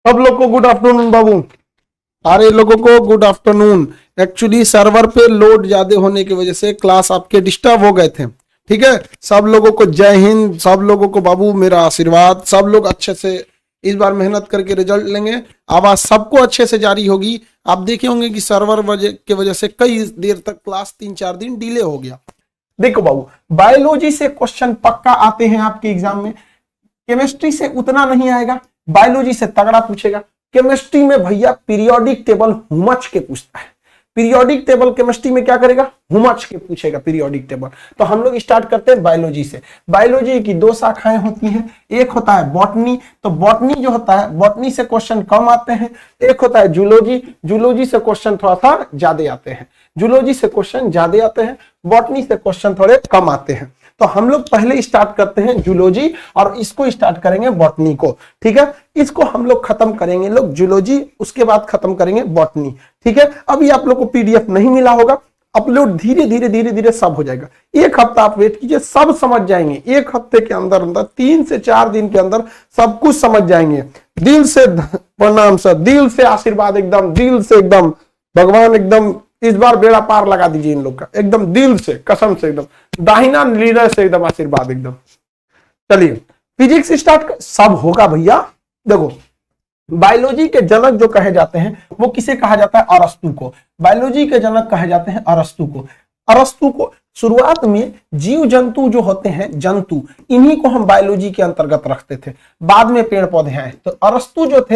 सब लोग को गुड आफ्टरनून बाबू। सारे लोगों को गुड आफ्टरनून। एक्चुअली सर्वर पे लोड ज्यादा होने की वजह से क्लास आपके डिस्टर्ब हो गए थे। ठीक है, सब लोगों को जय हिंद, सब लोगों को बाबू मेरा आशीर्वाद। सब लोग अच्छे से इस बार मेहनत करके रिजल्ट लेंगे। आवाज सबको अच्छे से जारी होगी। आप देखे होंगे कि सर्वर की वजह से कई देर तक क्लास 3-4 दिन डिले हो गया। देखो बाबू, बायोलॉजी से क्वेश्चन पक्का आते हैं आपके एग्जाम में। केमिस्ट्री से उतना नहीं आएगा, बायोलॉजी से तगड़ा पूछेगा। केमिस्ट्री में भैया पीरियोडिक टेबल हुमच के पूछता है। पीरियोडिक टेबल केमिस्ट्री में क्या करेगा? हुमच के पूछेगा पीरियोडिक टेबल। तो हम लोग स्टार्ट करते हैं बायोलॉजी से। बायोलॉजी की दो शाखाएं होती हैं, एक होता है बॉटनी। तो बॉटनी जो होता है, बॉटनी से क्वेश्चन कम आते हैं। एक होता है जूलॉजी, जूलॉजी से क्वेश्चन थोड़ा सा ज्यादा आते हैं। जूलॉजी से क्वेश्चन ज्यादा आते हैं, बॉटनी से क्वेश्चन थोड़े कम आते हैं। तो हम लोग पहले स्टार्ट करते हैं जूलॉजी और इसको स्टार्ट करेंगे बॉटनी को। ठीक है, इसको हम लोग खत्म करेंगे लोग जूलॉजी, उसके बाद खत्म करेंगे बॉटनी। ठीक है, अभी आप लोग को पीडीएफ नहीं मिला होगा, अपलोड धीरे धीरे सब हो जाएगा। एक हफ्ता आप वेट कीजिए, सब समझ जाएंगे। एक हफ्ते के अंदर अंदर 3 से 4 दिन के अंदर सब कुछ समझ जाएंगे। दिल से प्रणाम सर, दिल से आशीर्वाद, एकदम दिल से, एकदम भगवान एकदम इस बार बेड़ा पार लगा दीजिए इन लोग का, एकदम दिल से, कसम से, एकदम दाहिना लीडर से एकदम आशीर्वाद एकदम। चलिए फिजिक्स स्टार्ट, सब होगा भैया। देखो, बायोलॉजी के जनक जो कहे जाते हैं वो किसे कहा जाता है? अरस्तु को। बायोलॉजी के जनक कहे जाते हैं अरस्तु को। अरस्तु को शुरुआत में जीव जंतु जो होते हैं, जंतु, इन्हीं को हम बायोलॉजी के अंतर्गत रखते थे। बाद में पेड़ पौधे आए। तो अरस्तु जो थे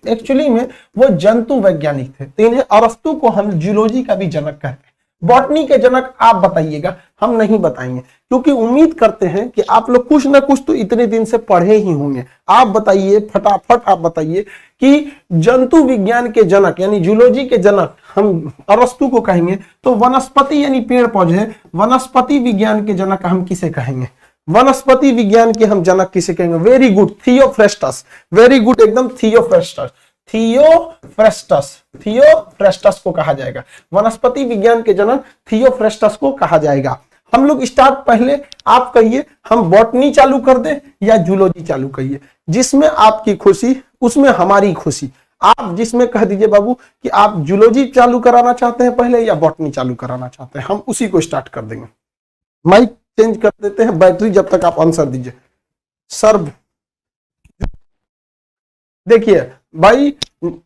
एक्चुअली में वो जंतु वैज्ञानिक थे, तो इन्हें अरस्तु को हम जूलॉजी का भी जनक कहते हैं। बॉटनी के जनक आप बताइएगा, हम नहीं बताएंगे, क्योंकि उम्मीद करते हैं कि आप लोग कुछ ना कुछ तो इतने दिन से पढ़े ही होंगे। आप बताइए, फटाफट आप बताइए कि जंतु विज्ञान के जनक यानी जूलॉजी के जनक हम अरस्तु को कहेंगे, तो वनस्पति यानी पेड़ पौधे, वनस्पति विज्ञान के जनक हम किसे कहेंगे? वनस्पति विज्ञान के हम जनक किसे कहेंगे? Very good, Theophrastus. Very good, एकदम थियोफ्रेस्टस। थियोफ्रेस्टस, थियोफ्रेस्टस को कहा जाएगा। वनस्पति विज्ञान के जनक थियोफ्रेस्टस को कहा जाएगा। हम लोग स्टार्ट, पहले आप कहिए हम बॉटनी चालू कर दें या जूलॉजी चालू करिए, जिसमें आपकी खुशी उसमें हमारी खुशी। आप जिसमें कह दीजिए बाबू कि आप जूलॉजी चालू कराना चाहते हैं पहले या बॉटनी चालू कराना चाहते हैं, हम उसी को स्टार्ट कर देंगे। माइक चेंज कर देते हैं, बैटरी जब तक आप आंसर दीजिए। सर देखिए भाई,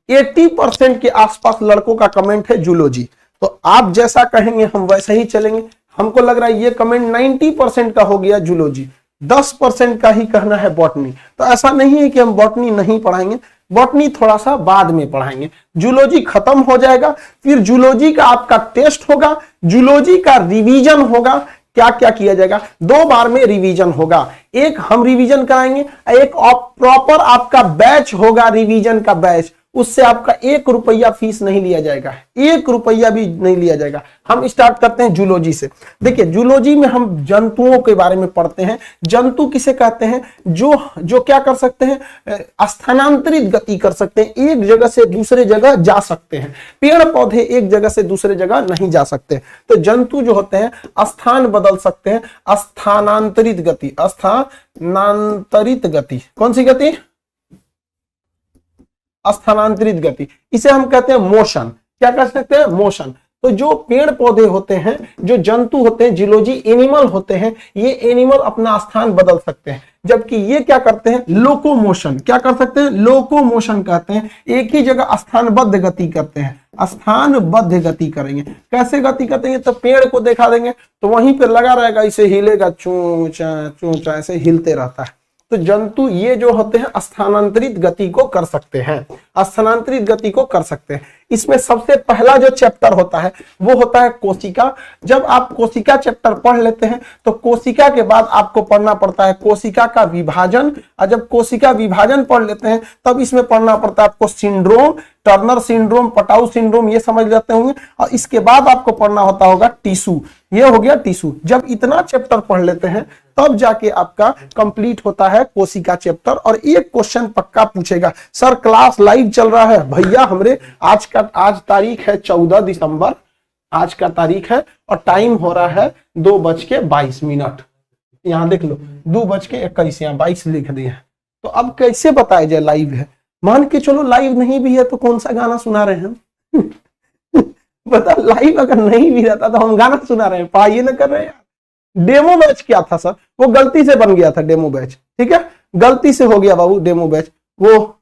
80% के आसपास लड़कों का कमेंट है जूलॉजी, तो आप जैसा कहेंगे हम वैसे ही चलेंगे। हमको लग रहा है ये कमेंट 90% का हो गया जूलॉजी, 10% का ही कहना है बॉटनी। तो ऐसा नहीं है कि हम बॉटनी नहीं पढ़ाएंगे, बॉटनी थोड़ा सा बाद में पढ़ाएंगे। जूलॉजी खत्म हो जाएगा, फिर जूलॉजी का आपका टेस्ट होगा, जूलॉजी का रिवीजन होगा। क्या क्या किया जाएगा? 2 बार में रिवीजन होगा। एक हम रिवीजन कराएंगे, एक प्रॉपर आपका बैच होगा, रिवीजन का बैच। उससे आपका 1 रुपया फीस नहीं लिया जाएगा, 1 रुपया भी नहीं लिया जाएगा। हम स्टार्ट करते हैं जूलॉजी से। देखिए, जूलॉजी में हम जंतुओं के बारे में पढ़ते हैं। जंतु किसे कहते हैं? जो क्या कर सकते हैं? स्थानांतरित गति कर सकते हैं, एक जगह से दूसरे जगह जा सकते हैं। पेड़ पौधे एक जगह से दूसरे जगह नहीं जा सकते। तो जंतु जो होते हैं स्थान बदल सकते हैं। स्थानांतरित गति, स्थानांतरित गति, कौन सी गति? स्थानांतरित गति, इसे हम कहते हैं मोशन। क्या कर सकते हैं? मोशन। तो जो पेड़ पौधे होते हैं, जो जंतु होते हैं, जूलॉजी एनिमल होते हैं, ये एनिमल अपना स्थान बदल सकते हैं। जबकि ये क्या करते हैं? लोकोमोशन। क्या कर सकते हैं? लोकोमोशन कहते हैं, एक ही जगह स्थानबद्ध गति करते हैं। स्थानबद्ध गति करेंगे। कैसे गति करेंगे? तो पेड़ को देखा देंगे तो वहीं पे लगा रहेगा, इसे हिलेगा, चूचा चूचा ऐसे हिलते रहता है। तो जंतु ये जो होते हैं स्थानांतरित गति को कर सकते हैं, स्थानांतरित गति को कर सकते हैं। इसमें सबसे पहला जो चैप्टर होता है वो होता है कोशिका। जब आप कोशिका चैप्टर पढ़ लेते हैं तो कोशिका के बाद आपको पढ़ना पड़ता है कोशिका का विभाजन, और जब कोशिका विभाजन पढ़ लेते हैं तब इसमें पढ़ना पड़ता है आपको syndrome, Turner syndrome, Patau syndrome, ये समझ लेते होंगे। और इसके बाद आपको पढ़ना होता होगा टिश्यू, ये हो गया टिश्यू। जब इतना चैप्टर पढ़ लेते हैं तब जाके आपका कंप्लीट होता है कोशिका चैप्टर। और एक क्वेश्चन पक्का पूछेगा, सर क्लास लाइव चल रहा है? भैया हमरे आज तारीख है 14 दिसंबर, आज का तारीख है और टाइम हो रहा है 2:22। यहाँ देख लो 2:21, यहाँ 22 लिख दिए। तो अब कैसे बताया जाए लाइव है? मान के चलो लाइव नहीं भी है तो कौन सा गाना सुना रहे हैं हम? बता, लाइव अगर नहीं भी रहता तो हम गाना सुना रहे हैं, पाइए ना कर रहे हैं। डेमो बैच क्या था सर? वो गलती से बन गया था डेमो बैच, ठीक है, गलती से हो गया बाबू डेमो बैच। वो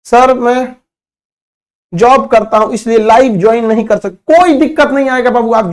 सर मैं जॉब करता हूं इसलिए लाइव ज्वाइन नहीं कर सकते, कोई दिक्कत नहीं आएगा बाबू, आप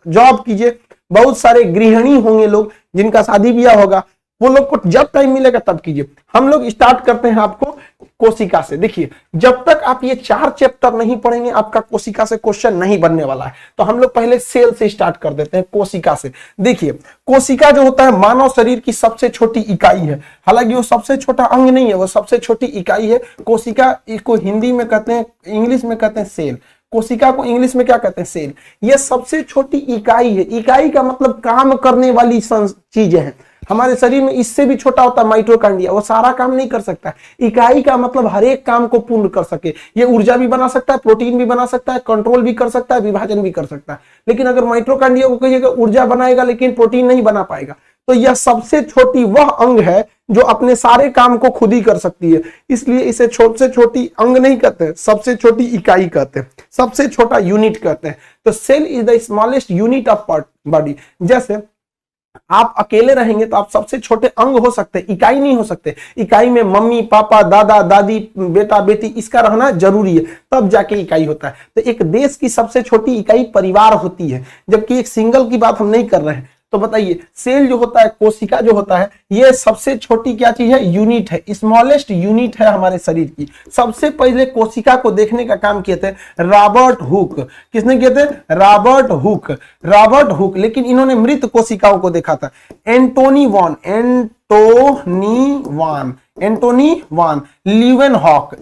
जॉब कीजिए। बहुत सारे गृहिणी होंगे लोग जिनका शादी ब्याह होगा, वो लोग को जब टाइम मिलेगा तब कीजिए। हम लोग स्टार्ट करते हैं आपको कोशिका से। देखिए, जब तक आप ये 4 चैप्टर नहीं पढ़ेंगे आपका कोशिका से क्वेश्चन नहीं बनने वाला है। तो हम लोग पहले सेल से स्टार्ट कर देते हैं, कोशिका से। देखिए, कोशिका जो होता है मानव शरीर की सबसे छोटी इकाई है। हालांकि वो सबसे छोटा अंग नहीं है, वो सबसे छोटी इकाई है। कोशिका इसको हिंदी में कहते हैं, इंग्लिश में कहते हैं सेल। कोशिका को इंग्लिश में क्या कहते हैं? सेल। ये सबसे छोटी इकाई है। इकाई का मतलब काम करने वाली चीजें हैं। हमारे शरीर में इससे भी छोटा होता है माइटोकॉन्ड्रिया, वो सारा काम नहीं कर सकता। इकाई का मतलब हर एक काम को पूर्ण कर सके। ये ऊर्जा भी बना सकता है, प्रोटीन भी बना सकता है, कंट्रोल भी कर सकता है, विभाजन भी कर सकता है। लेकिन अगर माइटोकॉन्ड्रिया को कहिएगा ऊर्जा बनाएगा लेकिन प्रोटीन नहीं बना पाएगा। तो यह सबसे छोटी वह अंग है जो अपने सारे काम को खुद ही कर सकती है। इसलिए इसे सबसे छोटी अंग नहीं कहते हैं, सबसे छोटी इकाई कहते हैं, सबसे छोटा यूनिट कहते हैं। तो cell is the smallest unit of body. जैसे आप अकेले रहेंगे तो आप सबसे छोटे अंग हो सकते हैं, इकाई नहीं हो सकते। इकाई में मम्मी पापा दादा दादी बेटा बेटी इसका रहना जरूरी है, तब जाके इकाई होता है। तो एक देश की सबसे छोटी इकाई परिवार होती है, जबकि एक सिंगल की बात हम नहीं कर रहे हैं। तो बताइए, सेल जो होता है, कोशिका जो होता है, ये सबसे छोटी क्या चीज है? यूनिट है, स्मॉलेस्ट यूनिट है हमारे शरीर की। सबसे पहले कोशिका को देखने का काम किए थे रॉबर्ट हुक। किसने किए थे? Robert Hooke. Robert Hooke. लेकिन इन्होंने मृत कोशिकाओं को देखा था। एंटोनी वान लीवेनहॉक,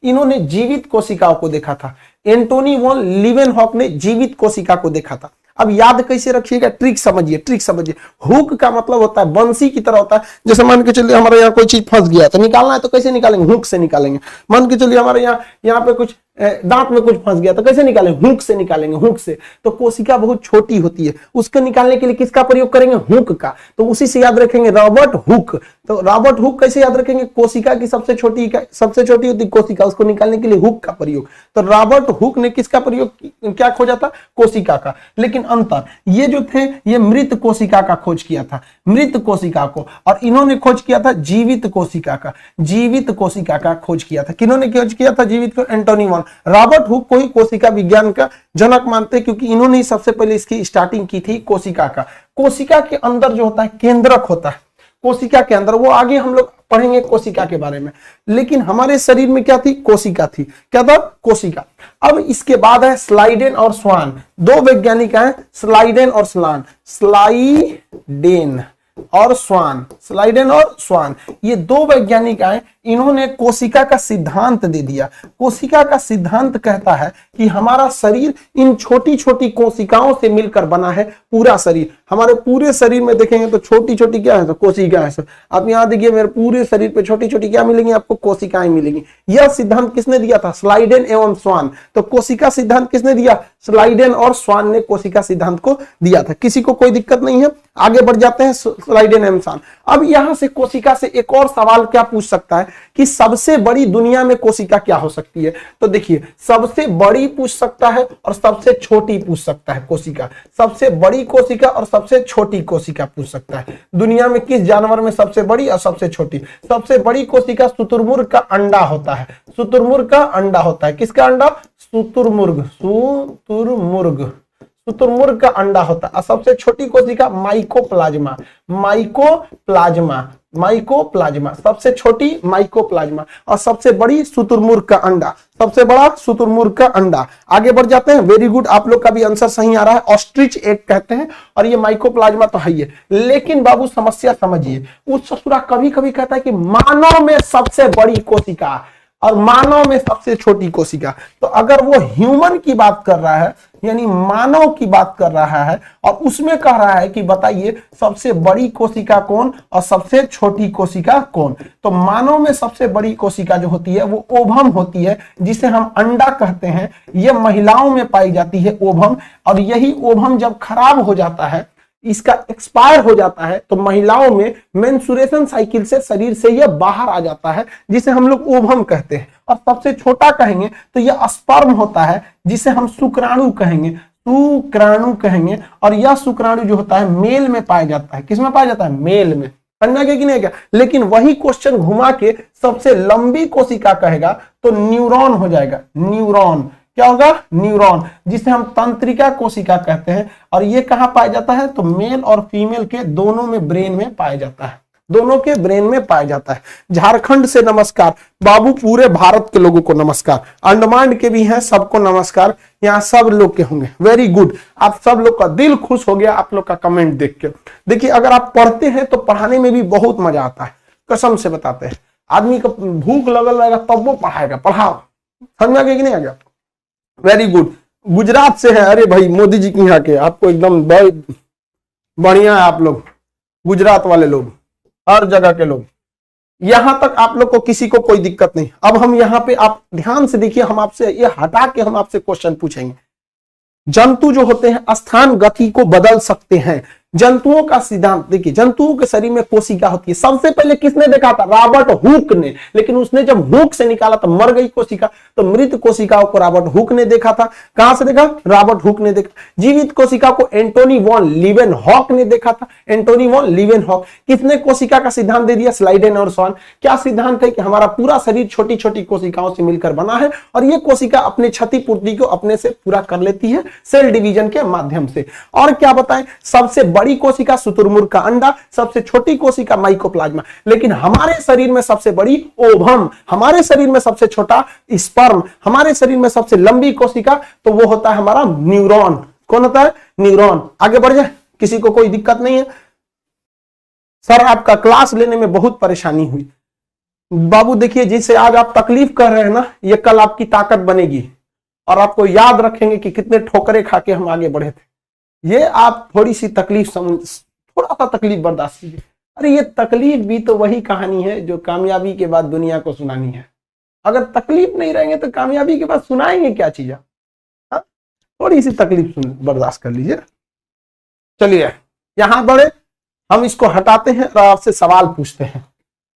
इन्होंने जीवित कोशिकाओं को देखा था। एंटोनी वॉन लीवेनहॉक ने जीवित कोशिका को देखा था। अब याद कैसे रखिएगा, ट्रिक समझिए। हुक का मतलब होता है बंसी की तरह होता है। जैसे मान के चलिए हमारे यहाँ कोई चीज फंस गया तो निकालना है तो कैसे निकालेंगे? हुक से निकालेंगे। मान के चलिए हमारे यहाँ पे कुछ दांत में कुछ फंस गया तो कैसे निकालेंगे? हुक से निकालेंगे, हुक से। तो कोशिका बहुत छोटी होती है, उसको निकालने के लिए किसका प्रयोग करेंगे? हुक का। तो उसी से याद रखेंगे रॉबर्ट हुक। तो रॉबर्ट हुक कैसे याद रखेंगे? कोशिका की सबसे छोटी होती कोशिका, उसको निकालने के लिए हुक का प्रयोग। तो रॉबर्ट हुक ने किसका प्रयोग, क्या खोजा था? कोशिका का। लेकिन अंतर, ये जो थे ये मृत कोशिका का खोज किया था, मृत कोशिका को। और इन्होंने खोज किया था जीवित कोशिका का, जीवित कोशिका का खोज किया था। किन्होंने खोज किया था जीवित को? एंटोनी वॉन। रॉबर्ट हुक को ही कोशिका विज्ञान का जनक मानते हैं, क्योंकि इन्होंने ही सबसे पहले इसकी स्टार्टिंग की थी कोशिका का। कोशिका के अंदर जो होता है केंद्रक होता है, कोशिका के अंदर, वो आगे हम लोग पढ़ेंगे कोशिका के बारे में। लेकिन हमारे शरीर में क्या थी? कोशिका थी। क्या था? कोशिका। अब इसके बाद है स्लाइडेन और स्वान। 2 वैज्ञानिक हैं, स्लाइडेन और स्वान। ये 2 वैज्ञानिक आए, इन्होंने कोशिका का सिद्धांत दे दिया। कोशिका का सिद्धांत कहता है कि हमारा शरीर इन छोटी छोटी कोशिकाओं से मिलकर बना है। पूरा शरीर, हमारे पूरे शरीर में देखेंगे तो छोटी छोटी क्या है? तो कोशिका है। आप यहाँ देखिए, मेरे पूरे शरीर पे छोटी छोटी क्या मिलेंगी? आपको कोशिकाएं मिलेंगी। यह सिद्धांत किसने दिया था? स्लाइडेन एवं स्वान। तो कोशिका सिद्धांत किसने दिया? स्लाइडेन और स्वान ने कोशिका सिद्धांत को दिया था। किसी को कोई दिक्कत नहीं है, आगे बढ़ जाते हैं। स्लाइडेन एवं स्वान। अब यहां से कोशिका से एक और सवाल क्या पूछ सकता है कि सबसे बड़ी दुनिया में कोशिका क्या हो सकती है? तो देखिए, सबसे बड़ी पूछ सकता है और सबसे छोटी पूछ सकता है कोशिका। सबसे बड़ी कोशिका और सबसे छोटी कोशिका पूछ सकता है। दुनिया में किस जानवर में सबसे बड़ी और सबसे छोटी? सबसे बड़ी कोशिका शुतुरमुर्ग का अंडा होता है। शुतुरमुर्ग का अंडा होता है। किसका अंडा? शुतुरमुर्ग का अंडा होता है। और सबसे छोटी कोशिका माइकोप्लाज्मा, सबसे छोटी माइकोप्लाज्मा, और सबसे बड़ी शुतुरमुर्ग का अंडा, सबसे बड़ा शुतुरमुर्ग का अंडा। आगे बढ़ जाते हैं। वेरी गुड, आप लोग का भी आंसर सही आ रहा है। ऑस्ट्रिच एग कहते हैं, और ये माइकोप्लाज्मा तो है ही है। लेकिन बाबू समस्या समझिए, उस ससुरा कभी कभी कहता है कि मानव में सबसे बड़ी कोशिका और मानव में सबसे छोटी कोशिका। तो अगर वो ह्यूमन की बात कर रहा है, यानी मानव की बात कर रहा है, और उसमें कह रहा है कि बताइए सबसे बड़ी कोशिका कौन और सबसे छोटी कोशिका कौन? तो मानव में सबसे बड़ी कोशिका जो होती है वो ओवम होती है, जिसे हम अंडा कहते हैं। यह महिलाओं में पाई जाती है ओवम, और यही ओवम जब खराब हो जाता है, इसका एक्सपायर हो जाता है तो महिलाओं में मेंस्ट्रुएशन साइकिल से शरीर से यह बाहर आ जाता है, जिसे हम लोग ओवम कहते हैं। और सबसे छोटा कहेंगे तो यह स्पर्म होता है, जिसे हम शुक्राणु कहेंगे, शुक्राणु कहेंगे। और यह शुक्राणु जो होता है मेल में पाया जाता है। किसमें पाया जाता है? मेल में। समझा गया कि नहीं क्या? लेकिन वही क्वेश्चन घुमा के सबसे लंबी कोशिका कहेगा तो न्यूरॉन हो जाएगा। न्यूरॉन क्या होगा? न्यूरॉन, जिसे हम तंत्रिका कोशिका कहते हैं। और ये कहां पाया जाता है? तो मेल और फीमेल के दोनों में ब्रेन में पाया जाता है, दोनों के ब्रेन में पाया जाता है। झारखंड से नमस्कार बाबू, पूरे भारत के लोगों को नमस्कार, अंडमान के भी हैं, सबको नमस्कार, यहाँ सब लोग के होंगे। वेरी गुड, आप सब लोग का दिल खुश हो गया आप लोग का कमेंट देख के। देखिए अगर आप पढ़ते हैं तो पढ़ाने में भी बहुत मजा आता है, कसम से बताते हैं। आदमी को भूख लगल रहेगा तब वो पढ़ाएगा, पढ़ाओ। समझ में आ गया कि नहीं आ गया? Very good. गुजरात से है, अरे भाई मोदी जी के यहाँ के, आपको एकदम बढ़िया है आप लोग, गुजरात वाले लोग, हर जगह के लोग। यहां तक आप लोग को किसी को कोई दिक्कत नहीं। अब हम यहाँ पे आप ध्यान से देखिए, हम आपसे ये हटा के हम आपसे क्वेश्चन पूछेंगे। जंतु जो होते हैं स्थान गति को बदल सकते हैं। जंतुओं का सिद्धांत देखिए, जंतुओं के शरीर में कोशिका होती है। सबसे पहले किसने देखा था? रॉबर्ट हुक ने। लेकिन उसने जब हुक से निकाला तो मर गई कोशिका, तो मृत कोशिकाओं को रॉबर्ट हुक ने देखा था। कहां से देखा? रॉबर्ट हुक ने देखा। जीवित कोशिका को एंटोनी वॉन लीवेनहॉक ने देखा था। Antony von Leeuwenhoek. किसने कोशिका का सिद्धांत दे दिया? स्लाइडेन और स्वान। क्या सिद्धांत है? कि हमारा पूरा शरीर छोटी छोटी कोशिकाओं से मिलकर बना है और ये कोशिका अपने क्षतिपूर्ति को अपने से पूरा कर लेती है सेल डिवीजन के माध्यम से। और क्या बताएं? सबसे बड़ी कोशिका शुतुरमुर्ग का अंडा, सबसे छोटी कोशिका माइकोप्लाज्मा। लेकिन हमारे शरीर में सबसे बड़ी ओवम, हमारे शरीर में सबसे छोटा स्पर्म, हमारे शरीर में सबसे लंबी कोशिका तो वो होता है हमारा न्यूरॉन। कौन होता है? न्यूरॉन। आगे बढ़ जाए, किसी को कोई दिक्कत नहीं है? सर आपका क्लास लेने में बहुत परेशानी हुई। बाबू देखिए, जिसे आज आप तकलीफ कर रहे हैं ना, ये कल आपकी ताकत बनेगी और आपको याद रखेंगे कि कितने ठोकरे खा के हम आगे बढ़े थे। ये आप थोड़ी सी तकलीफ थोड़ा सा तकलीफ बर्दाश्त कीजिए। अरे ये तकलीफ भी तो वही कहानी है जो कामयाबी के बाद दुनिया को सुनानी है। अगर तकलीफ नहीं रहेंगे तो कामयाबी के बाद सुनाएंगे क्या चीज? थोड़ी सी तकलीफ बर्दाश्त कर लीजिए। चलिए यहां बढ़े, हम इसको हटाते हैं और आपसे सवाल पूछते हैं।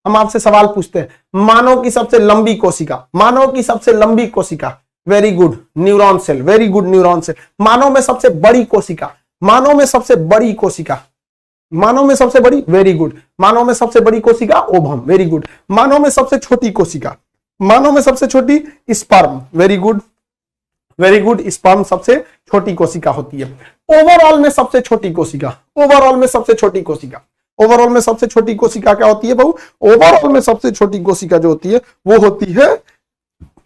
हम आपसे सवाल पूछते हैं, मानव की सबसे लंबी कोशिका, मानव की सबसे लंबी कोशिका। वेरी गुड, न्यूरॉन सेल। वेरी गुड, न्यूरॉन सेल। मानव में सबसे बड़ी कोशिका, मानव में सबसे बड़ी कोशिका, मानव में सबसे बड़ी। Very good. मानव में सबसे बड़ी कोशिका ओवम। Very good. मानव में सबसे छोटी कोशिका, मानव में सबसे छोटी sperm. Very good, very good. Sperm सबसे छोटी कोशिका होती है। ओवरऑल में सबसे छोटी कोशिका, ओवरऑल में सबसे छोटी कोशिका, ओवरऑल में सबसे छोटी कोशिका क्या होती है बाबू? ओवरऑल में सबसे छोटी कोशिका जो होती है वो होती है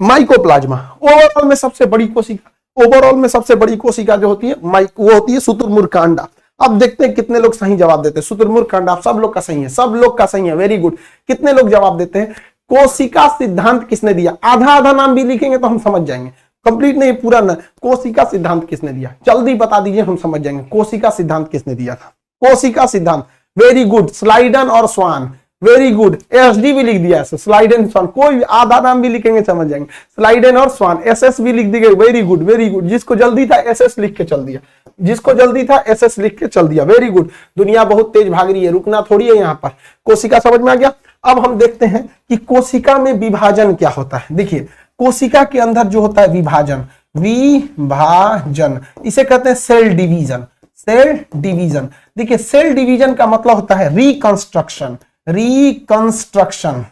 माइकोप्लाज्मा। ओवरऑल में सबसे बड़ी कोशिका, ओवरऑल में सबसे बड़ी कोशिका जो होती है वो होती है शुतुरमुर्ग का अंडा। अब देखते हैं कितने लोग सही जवाब देते हैं। शुतुरमुर्ग का अंडा, सब लोग का सही है, सब लोग का सही है। Very good. कितने लोग जवाब देते हैं? कोशिका सिद्धांत किसने दिया? आधा आधा नाम भी लिखेंगे तो हम समझ जाएंगे, कंप्लीट नहीं पूरा ना। कोशिका सिद्धांत किसने दिया? जल्दी बता दीजिए, हम समझ जाएंगे। कोशिका सिद्धांत किसने दिया था? कोशिका सिद्धांत। Very good. स्लाइडन और स्वान। Very good. एसडी भी लिख दिया, स्लाइडन स्वान। कोई आधा नाम भी लिखेंगे समझ जाएंगे। स्लाइडन और स्वान। एसएस भी लिख दी गई। Very good, very good. जिसको जल्दी था एसएस लिख के चल दिया, जिसको जल्दी था एसएस लिख के चल दिया। Very good. दुनिया बहुत तेज भाग रही है, रुकना थोड़ी है यहाँ पर। कोशिका समझ में आ गया। अब हम देखते हैं कि कोशिका में विभाजन क्या होता है। देखिए कोशिका के अंदर जो होता है विभाजन, विभाजन इसे कहते हैं सेल डिवीजन। सेल डिवीजन, देखिए सेल डिवीजन का मतलब होता है reconstruction, reconstruction,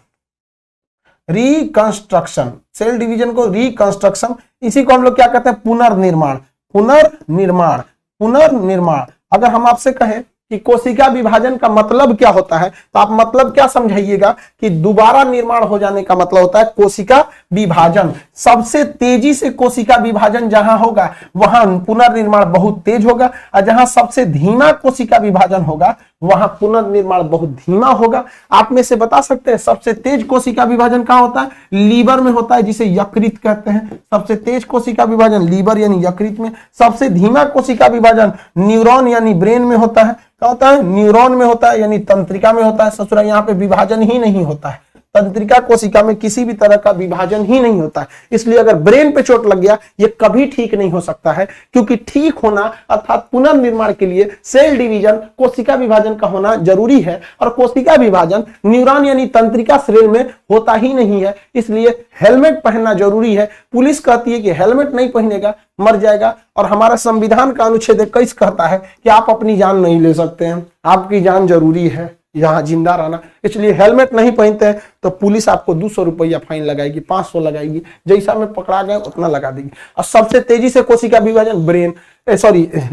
reconstruction. Cell division को रिकंस्ट्रक्शन, इसी को हम लोग क्या कहते हैं? पुनर्निर्माण, पुनर्निर्माण, पुनर्निर्माण। अगर हम आपसे कहें कि कोशिका विभाजन का मतलब क्या होता है तो आप मतलब क्या समझाइएगा? कि दोबारा निर्माण हो जाने का मतलब होता है कोशिका विभाजन। सबसे तेजी से कोशिका विभाजन जहां होगा वहां पुनर्निर्माण बहुत तेज होगा, और जहां सबसे धीमा कोशिका विभाजन होगा वहां पुनर्निर्माण बहुत धीमा होगा। आप में से बता सकते हैं सबसे तेज कोशिका विभाजन कहां होता है? लीवर में होता है, जिसे यकृत कहते हैं। सबसे तेज कोशिका विभाजन लीवर यानी यकृत में। सबसे धीमा कोशिका विभाजन न्यूरॉन यानी ब्रेन में होता है। क्या होता है? न्यूरॉन में होता है यानी तंत्रिका में होता है। ससुरा यहाँ पे विभाजन ही नहीं होता है, तंत्रिका कोशिका में किसी भी तरह का विभाजन ही नहीं होता है। इसलिए अगर ब्रेन पे चोट लग गया ये कभी ठीक नहीं हो सकता है, क्योंकि ठीक होना अर्थात पुनर्निर्माण के लिए सेल डिवीजन, कोशिका विभाजन का होना जरूरी है, और कोशिका विभाजन न्यूरॉन यानी तंत्रिका श्रेणी में होता ही नहीं है। इसलिए हेलमेट पहनना जरूरी है। पुलिस कहती है कि हेलमेट नहीं पहनेगा मर जाएगा, और हमारा संविधान का अनुच्छेद 21 कहता है कि आप अपनी जान नहीं ले सकते हैं, आपकी जान जरूरी है यहाँ जिंदा रहना। इसलिए हेलमेट नहीं पहनते हैं तो पुलिस आपको 200 रुपया फाइन लगाएगी, 500 लगाएगी, जैसा में पकड़ा गए उतना लगा देगी। और सबसे तेजी से कोशिका विभाजन ब्रेन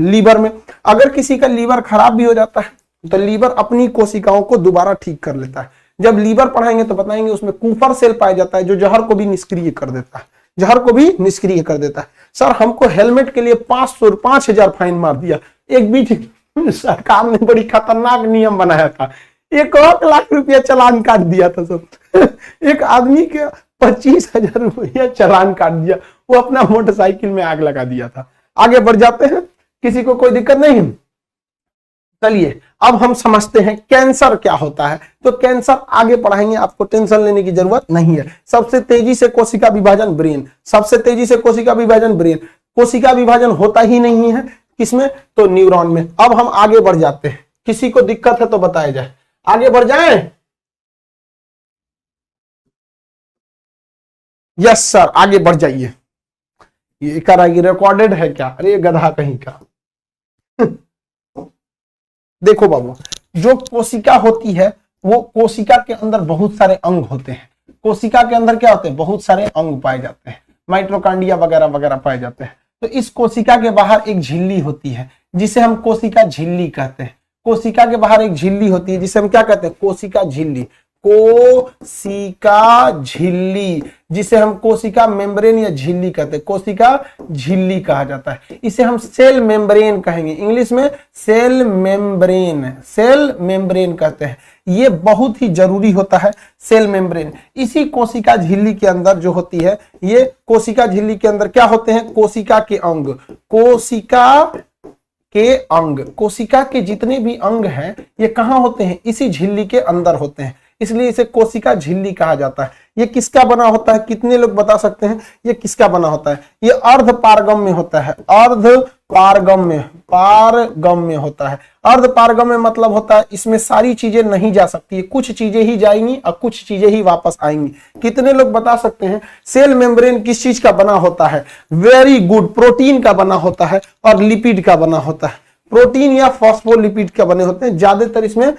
लीवर में। अगर किसी का लीवर खराब भी हो जाता है तो लीवर अपनी कोशिकाओं को दोबारा ठीक कर लेता है। जब लीवर पढ़ाएंगे तो बताएंगे उसमें कूपर सेल पाया जाता है जो जहर को भी निष्क्रिय कर देता है, जहर को भी निष्क्रिय कर देता है। सर हमको हेलमेट के लिए 5,000 फाइन मार दिया। एक बीच सरकार ने बड़ी खतरनाक नियम बनाया था, 1,00,000 रुपया चालान काट दिया था सब। एक आदमी के 25,000 रुपया चालान काट दिया, वो अपना मोटरसाइकिल में आग लगा दिया था। आगे बढ़ जाते हैं, किसी को कोई दिक्कत नहीं है। चलिए अब हम समझते हैं कैंसर क्या होता है। तो कैंसर आगे पढ़ाएंगे, आपको टेंशन लेने की जरूरत नहीं है। सबसे तेजी से कोशिका विभाजन ब्रेन, सबसे तेजी से कोशिका विभाजन ब्रेन। कोशिका विभाजन होता ही नहीं है किसमें, तो न्यूरॉन में। अब हम आगे बढ़ जाते हैं, किसी को दिक्कत है तो बताया जाए। आगे बढ़ जाएं? यस सर आगे बढ़ जाइए। ये कराएगी रिकॉर्डेड है क्या? अरे गधा कहीं का। देखो बाबू, जो कोशिका होती है वो कोशिका के अंदर बहुत सारे अंग होते हैं। कोशिका के अंदर क्या होते हैं? बहुत सारे अंग पाए जाते हैं, माइटोकॉन्ड्रिया वगैरह वगैरह पाए जाते हैं। तो इस कोशिका के बाहर एक झिल्ली होती है जिसे हम कोशिका झिल्ली कहते हैं। कोशिका के बाहर एक झिल्ली होती है जिसे हम क्या कहते हैं? कोशिका झिल्ली। कोशिका झिल्ली, जिसे हम कोशिका मेम्ब्रेन या झिल्ली कहते हैं, कोशिका झिल्ली कहा जाता है। इसे हम सेल मेम्ब्रेन कहेंगे, इंग्लिश में सेल मेम्ब्रेन, सेल मेम्ब्रेन कहते हैं। ये बहुत ही जरूरी होता है सेल मेम्ब्रेन। इसी कोशिका झिल्ली के अंदर जो होती है, ये कोशिका झिल्ली के अंदर क्या होते हैं? कोशिका के अंग, कोशिका के अंग, कोशिका के जितने भी अंग हैं ये कहाँ होते हैं? इसी झिल्ली के अंदर होते हैं, इसलिए इसे कोशिका झिल्ली कहा जाता है। ये किसका बना होता है? कितने लोग बता सकते हैं ये किसका बना होता है? ये अर्ध पारगम्य होता है, अर्ध पारगम्य, पारगम्य होता है। अर्ध पारगम्य मतलब होता है इसमें सारी चीजें नहीं जा सकती है, कुछ चीजें ही जाएंगी और कुछ चीजें ही वापस आएंगी। कितने लोग बता सकते हैं सेल मेम्ब्रेन किस चीज का बना होता है? वेरी गुड, प्रोटीन का बना होता है और लिपिड का बना होता है। प्रोटीन या फॉस्फोलिपिड का बने होते हैं, ज्यादातर इसमें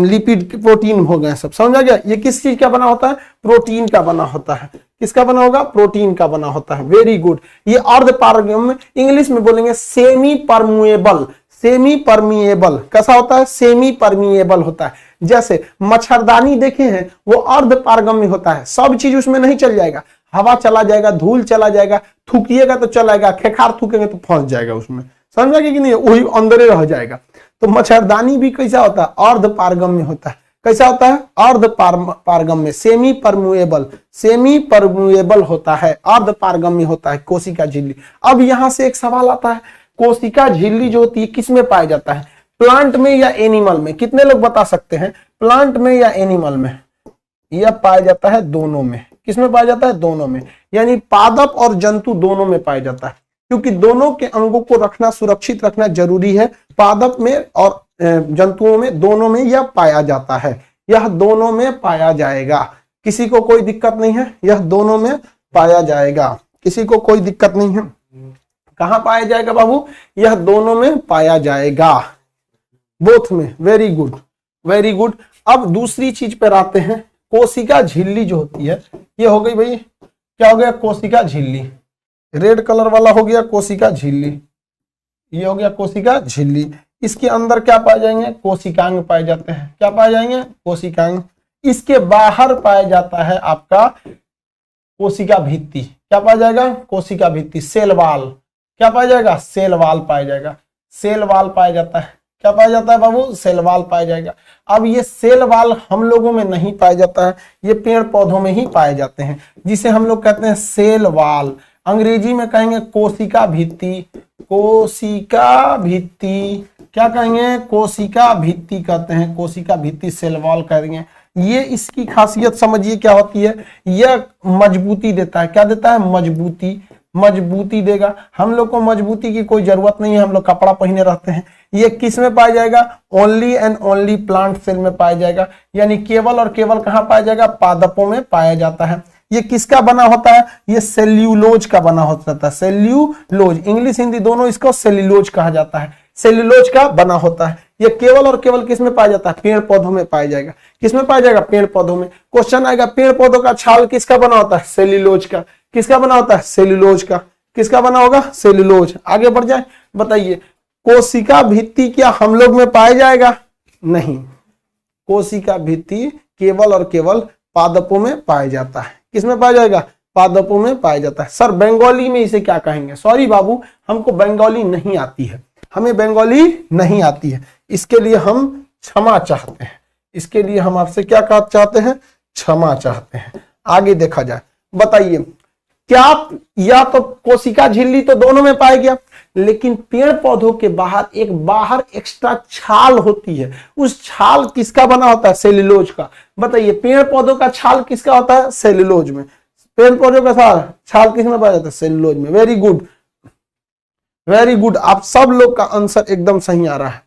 लिपिड प्रोटीन हो गए सब, समझा गया? ये किस चीज का बना होता है? प्रोटीन का बना होता है। किसका बना होगा? प्रोटीन का बना होता है। Very good. ये अर्ध पारगम्य, इंग्लिश में बोलेंगे सेमी परमुएबल। सेमी परमिएबल कैसा होता है? सेमी परमिएबल होता है। जैसे मच्छरदानी देखे हैं, वो अर्ध पारगम्य होता है, सब चीज उसमें नहीं चल जाएगा, हवा चला जाएगा, धूल चला जाएगा, थूकिएगा तो चलाएगा, खेखार थूकेंगे तो फंस जाएगा उसमें, समझा कि नहीं? वही अंदर रह जाएगा। तो मच्छरदानी भी कैसा होता है? अर्ध पारगम्य होता है। कैसा होता है? अर्ध पारगम्य, सेमी परमुएबल, सेमी परमुएबल होता है, अर्ध पारगम्य होता है कोशिका झिल्ली। अब यहां से एक सवाल आता है, कोशिका झिल्ली जो होती है किसमें पाया जाता है? प्लांट में या एनिमल में? कितने लोग बता सकते हैं? प्लांट में या एनिमल में? यह पाया जाता है दोनों में। किसमें पाया जाता है? दोनों में, यानी पादप और जंतु दोनों में पाया जाता है, क्योंकि दोनों के अंगों को रखना, सुरक्षित रखना जरूरी है। पादप में और जंतुओं में, दोनों में यह पाया जाता है, यह दोनों में पाया जाएगा। किसी को कोई दिक्कत नहीं है? यह दोनों में पाया जाएगा, किसी को कोई दिक्कत नहीं है? कहां पाया जाएगा बाबू? यह दोनों में पाया जाएगा, बोथ में। Very good, very good. अब दूसरी चीज पर आते हैं, कोशिका झिल्ली जो होती है, ये हो गई भाई, क्या हो गया? कोशिका झिल्ली। रेड कलर वाला हो गया कोशिका झिल्ली, ये हो गया कोशिका झिल्ली। इसके अंदर क्या पाए जाएंगे? कोशिकांग पाए जाते हैं। क्या पाए जाएंगे? कोशिकांग। इसके बाहर पाया जाता है आपका कोशिका भित्ति। क्या पाया जाएगा? कोशिका भित्ति, सेल वाल। क्या पाया जाएगा? सेल वाल पाया जाएगा, सेल वाल पाया जाता है। क्या पाया जाता है बाबू? सेल वाल पाया जाएगा। अब ये सेल वाल हम लोगों में नहीं पाया जाता है, ये पेड़ पौधों में ही पाए जाते हैं, जिसे हम लोग कहते हैं सेल वाल। अंग्रेजी में कहेंगे कोशिका भित्ति, कोशिका भित्ति। क्या कहेंगे? कोशिका भित्ति कहते हैं, कोशिका भित्ति, सेल वॉल कहेंगे। ये इसकी खासियत समझिए क्या होती है, यह मजबूती देता है। क्या देता है? मजबूती। मजबूती देगा। हम लोग को मजबूती की कोई जरूरत नहीं है, हम लोग कपड़ा पहने रहते हैं। ये किस में पाया जाएगा? Only and only plant cell में पाया जाएगा, यानी केवल और केवल कहां पाया जाएगा? पादपों में पाया जाता है। ये किसका बना होता है? ये सेल्यूलोज का बना होता है। सेल्यूलोज, इंग्लिश हिंदी दोनों इसको सेल्यूलोज कहा जाता है। सेल्यूलोज का बना होता है। ये केवल और केवल किस में पाया जाता है? पेड़ पौधों में पाया जाएगा। किस में पाया जाएगा? पेड़ पौधों में। क्वेश्चन आएगा, पेड़ पौधों का छाल किसका बना होता है? सेल्यूलोज का। किसका बना होता है? सेल्यूलोज का। किसका बना होगा? सेल्यूलोज। आगे बढ़ जाए, बताइए कोशिका भित्ति क्या हम लोग में पाया जाएगा? नहीं, कोशिका भित्ति केवल और केवल पादपों में पाया जाता है। किसमें पाया जाएगा? पादपों में पाया जाता है। सर बंगाली में इसे क्या कहेंगे? सॉरी बाबू, हमको बंगाली नहीं आती है, हमें बंगाली नहीं आती है, इसके लिए हम क्षमा चाहते हैं। इसके लिए हम आपसे क्या चाहते हैं? क्षमा चाहते हैं। आगे देखा जाए, बताइए क्या या तो कोशिका झिल्ली तो दोनों में पाया गया, लेकिन पेड़ पौधों के बाहर एक्स्ट्रा छाल होती है। उस छाल किसका बना होता है? सेल्यूलोज का। बताइए पेड़ पौधों का छाल किसका होता है? सेल्यूलोज में। पेड़ पौधों का छाल किस में पाया जाता है? सेल्यूलोज में। वेरी गुड, वेरी गुड, आप सब लोग का आंसर एकदम सही आ रहा है।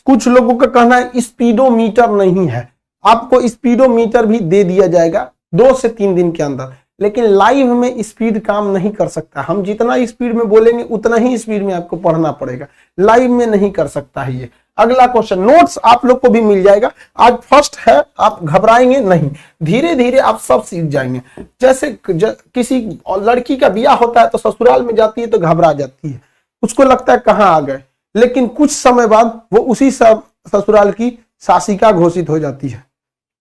कुछ लोगों का कहना है स्पीडोमीटर नहीं है, आपको स्पीडोमीटर भी दे दिया जाएगा 2 से 3 दिन के अंदर, लेकिन लाइव में स्पीड काम नहीं कर सकता। हम जितना स्पीड में बोलेंगे उतना ही स्पीड में आपको पढ़ना पड़ेगा, लाइव में नहीं कर सकता है ये। अगला क्वेश्चन, नोट्स आप लोग को भी मिल जाएगा। आज फर्स्ट है, आप घबराएंगे नहीं, धीरे धीरे आप सब सीख जाएंगे। जैसे किसी लड़की का ब्याह होता है तो ससुराल में जाती है तो घबरा जाती है, उसको लगता है कहाँ आ गए, लेकिन कुछ समय बाद वो उसी ससुराल की शासिका घोषित हो जाती है,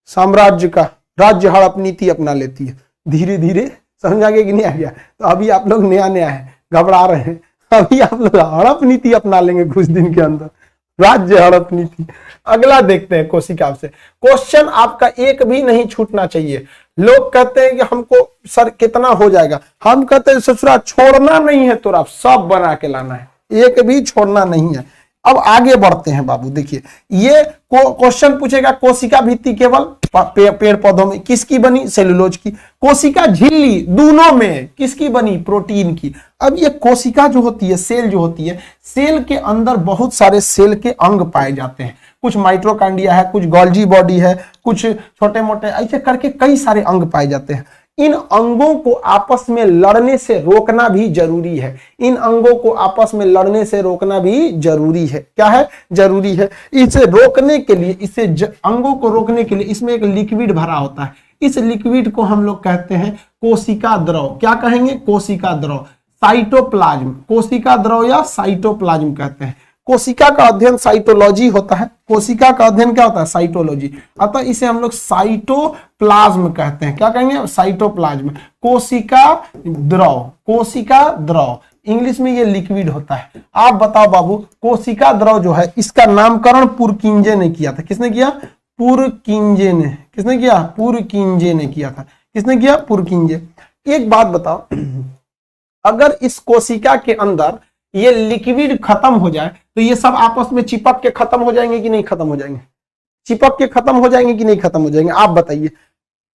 साम्राज्य का राज्य हड़प नीति अपना लेती है। धीरे धीरे समझ आ गया कि नहीं आ गया? तो अभी आप लोग नया नया है, घबरा रहे हैं, अभी आप लोग हड़प नीति अपना लेंगे कुछ दिन के अंदर, राज्य हड़प नीति। अगला देखते हैं कोशिका से। क्वेश्चन आपका एक भी नहीं छूटना चाहिए। लोग कहते हैं कि हमको सर कितना हो जाएगा, हम कहते हैं ससुरा छोड़ना नहीं है, तो आप सब बना के लाना है, एक भी छोड़ना नहीं है। अब आगे बढ़ते हैं बाबू, देखिए ये क्वेश्चन पूछेगा कोशिका भित्ति केवल पेड़ पौधों में किसकी बनी? सेल्यूलोज की। कोशिका झिल्ली दोनों में किसकी बनी? प्रोटीन की। अब ये कोशिका जो होती है, सेल जो होती है, सेल के अंदर बहुत सारे सेल के अंग पाए जाते हैं। कुछ माइटोकॉन्ड्रिया है, कुछ गोल्जी बॉडी है, कुछ छोटे मोटे ऐसे करके कई सारे अंग पाए जाते हैं। इन अंगों को आपस में लड़ने से रोकना भी जरूरी है। इन अंगों को आपस में लड़ने से रोकना भी जरूरी है। क्या है? जरूरी है। इसे रोकने के लिए, अंगों को रोकने के लिए इसमें एक लिक्विड भरा होता है। इस लिक्विड को हम लोग कहते हैं कोशिका द्रव। क्या कहेंगे? कोशिका द्रव, साइटोप्लाज्म। कोशिका द्रव या साइटोप्लाज्म कहते हैं। कोशिका का अध्ययन साइटोलॉजी होता है। कोशिका का अध्ययन क्या होता है? साइटोलॉजी। अतः इसे हम लोग साइटोप्लाज्म कहते हैं। क्या कहेंगे? साइटोप्लाज्म। कोशिका द्रव, कोशिका द्रव, इंग्लिश में ये लिक्विड होता है। आप बताओ बाबू, कोशिका द्रव जो है इसका नामकरण पुरकिंजे ने किया था। किसने किया? पुरकिंजे ने। किसने किया? पुरकिंजे ने किया था। किसने किया? पुरकिंजे। एक बात बताओ, अगर इस कोशिका के अंदर ये लिक्विड खत्म हो जाए तो ये सब आपस में चिपक के खत्म हो जाएंगे कि नहीं खत्म हो जाएंगे? चिपक के खत्म हो जाएंगे कि नहीं खत्म हो जाएंगे? आप बताइए,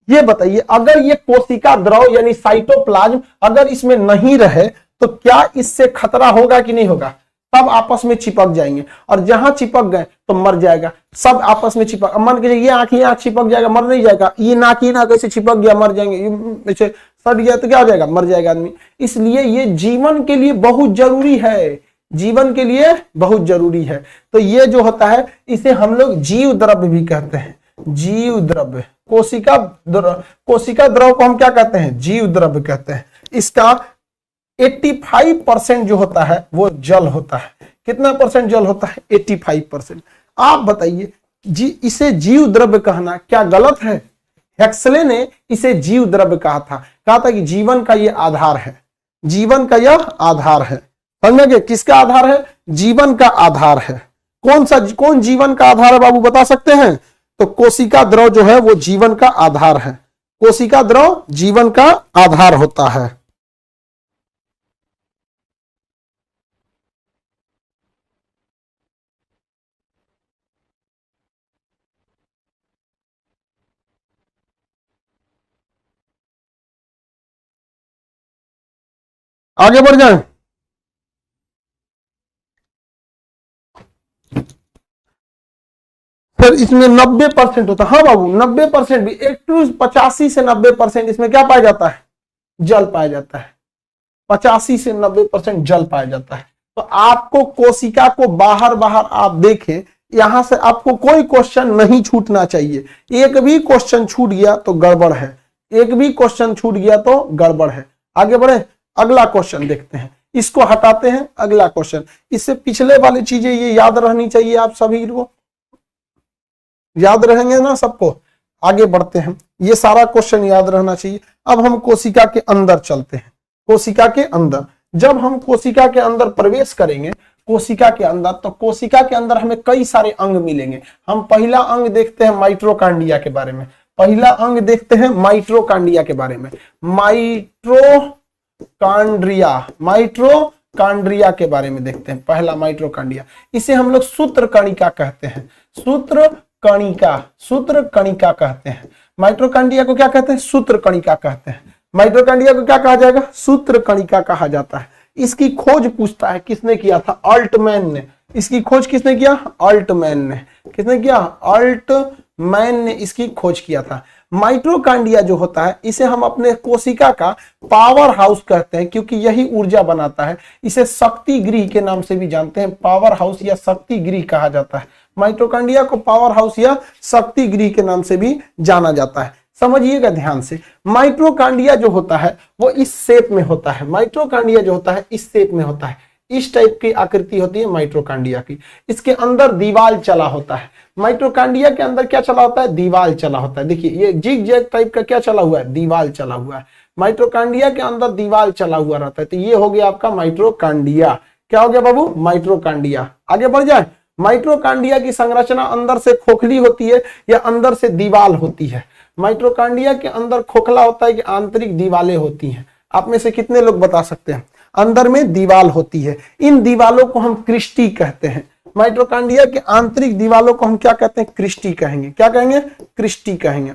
ये बताइए, अगर ये कोशिका द्रव यानी साइटोप्लाज्म अगर इसमें नहीं रहे तो क्या इससे खतरा होगा कि नहीं होगा? सब आपस में चिपक जाएंगे, और जहां चिपक गए तो मर जाएगा। सब आपस में चिपक, मान के ये आंख ही आंख चिपक जाएगा, मर नहीं जाएगा। ये नाक ही नाक ऐसे चिपक गया, मर जाएंगे। ऐसे सड़ गया तो क्या हो जाएगा? मर जाएगा आदमी। इसलिए ये जीवन के लिए बहुत जरूरी है, जीवन के लिए बहुत जरूरी है। तो ये जो होता है इसे हम लोग जीव द्रव्य भी कहते हैं। जीव द्रव्य, कोशिका द्रव को हम क्या कहते हैं? जीव द्रव्य कहते हैं। इसका 85% जो होता है वो जल होता है। कितना परसेंट जल होता है? 85%। आप बताइए इसे जीव द्रव्य कहना क्या गलत है? हेक्सले ने इसे जीव द्रव्य कहा था कि जीवन का ये आधार है, जीवन का यह आधार है। समझ गए? किसका आधार है? जीवन का आधार है। कौन जीवन का आधार है बाबू, बता सकते हैं? तो कोशिका द्रव जो है वो जीवन का आधार है। कोशिका द्रव जीवन का आधार होता है। आगे बढ़ जाए। फिर इसमें 90% होता है। हाँ बाबू 90% भी 85 से 90% इसमें क्या पाया जाता है, जल पाया जाता है। 85 से 90% जल पाया जाता है। तो आपको कोशिका को बाहर बाहर आप देखें, यहां से आपको कोई क्वेश्चन नहीं छूटना चाहिए। एक भी क्वेश्चन छूट गया तो गड़बड़ है, एक भी क्वेश्चन छूट गया तो गड़बड़ है। आगे बढ़े, अगला क्वेश्चन देखते हैं, इसको हटाते हैं, अगला क्वेश्चन। इससे पिछले वाली चीजें ये याद रहनी चाहिए, आप सभी को याद रहेंगे ना सबको। आगे बढ़ते हैं, ये सारा क्वेश्चन याद रहना चाहिए। अब हम कोशिका के अंदर चलते हैं। कोशिका के अंदर, जब हम कोशिका के अंदर प्रवेश करेंगे, कोशिका के अंदर, तो कोशिका के अंदर हमें कई सारे अंग मिलेंगे। हम पहला अंग देखते हैं माइटोकांड्रिया के बारे में। पहला अंग देखते हैं माइटोकांड्रिया के बारे में। माइटोकांड्रिया के बारे में देखते हैं। पहला माइटोकांड्रिया, इसे हम लोग सूत्र कणिका कहते हैं। सूत्र कणिका कहते हैं। माइटोकांड्रिया को क्या कहते हैं, सूत्र कणिका कहते हैं। माइटोकांड्रिया को क्या कहा जाएगा, सूत्र कणिका कहा जाता है। इसकी खोज पूछता है किसने किया था, अल्टमैन ने। इसकी खोज किसने किया, अल्टमैन ने। किसने किया, अल्टमैन ने इसकी खोज किया था। माइटोकांड्रिया जो होता है, इसे हम अपने कोशिका का पावर हाउस कहते हैं, क्योंकि यही ऊर्जा बनाता है। इसे शक्ति गृह के नाम से भी जानते हैं, पावर हाउस या शक्ति गृह कहा जाता है। माइटोकांड्रिया को पावर हाउस या शक्ति गृह के नाम से भी जाना जाता है। समझिएगा ध्यान से, माइटोकांड्रिया जो होता है वो इस शेप में होता है। माइटोकांड्रिया जो होता है इस शेप में होता है, इस टाइप की आकृति होती है माइटोकांड्रिया की। इसके अंदर दीवाल चला होता है। माइटोकांड्रिया के अंदर क्या चला होता है, दीवाल चला होता है। देखिए ये जिग जैग टाइप का क्या चला हुआ है, दीवाल चला हुआ है। माइटोकांड्रिया के अंदर दीवाल चला हुआ रहता है। तो ये हो गया आपका माइटोकांड्रिया। क्या हो गया बाबू, माइटोकांड्रिया। आगे बढ़ जाए, माइटोकांड्रिया की संरचना अंदर से खोखली होती है या अंदर से दीवाल होती है। माइटोकांड्रिया के अंदर खोखला होता है कि आंतरिक दीवालें होती हैं। आप में से कितने लोग बता सकते हैं, अंदर में दीवाल होती है। इन दीवालों को हम क्रिस्टी कहते हैं। माइटोकांड्रिया के आंतरिक दीवालों को हम क्या कहते हैं, क्रिस्टी कहेंगे। क्या कहेंगे, क्रिस्टी कहेंगे।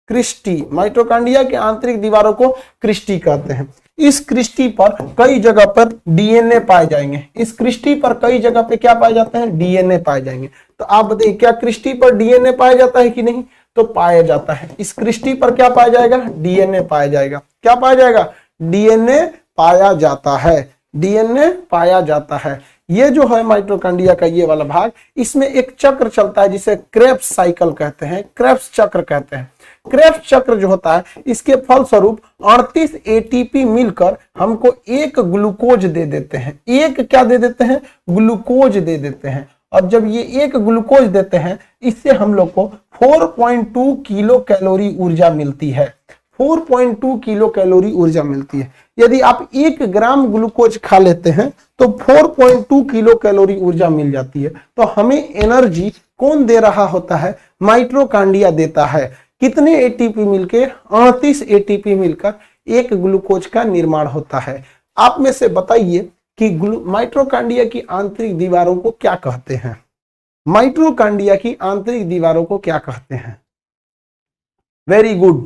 क्रिस्टी माइटोकांड्रिया के आंतरिक दीवारों को क्रिस्टी कहते हैं। इस क्रिस्टी पर कई जगह पर डीएनए पाए जाएंगे। इस क्रिस्टी पर कई जगह पे क्या पाए जाते हैं, डीएनए पाए जाएंगे। तो आप बताइए क्या क्रिस्टी पर डीएनए पाया जाता है कि नहीं, तो पाया जाता है। इस क्रिस्टी पर क्या पाया जाएगा, डीएनए पाया जाएगा। क्या पाया जाएगा, डीएनए पाया जाता है। डीएनए पाया जाता है। ये जो है माइटोकांड्रिया का ये वाला भाग, इसमें एक चक्र चलता है जिसे क्रेब्स साइकिल कहते हैं, क्रेब्स चक्र कहते हैं। क्रेब्स चक्र जो होता है, इसके फलस्वरूप 38 एटीपी मिलकर हमको एक ग्लूकोज दे देते हैं। एक क्या दे देते हैं, ग्लूकोज दे देते हैं। और जब ये एक ग्लूकोज देते हैं, इससे हम लोग को 4.2 किलो कैलोरी ऊर्जा मिलती है। 4.2 किलो कैलोरी ऊर्जा मिलती है। यदि आप 1 ग्राम ग्लूकोज खा लेते हैं तो 4.2 किलो कैलोरी ऊर्जा मिल जाती है। तो हमें एनर्जी कौन दे रहा होता है, माइटोकांड्रिया देता है। कितने एटीपी मिलकर, 38 एटीपी मिलकर एक ग्लूकोज का निर्माण होता है। आप में से बताइए कि माइटोकांड्रिया की आंतरिक दीवारों को क्या कहते हैं। माइटोकांड्रिया की आंतरिक दीवारों को क्या कहते हैं, वेरी गुड,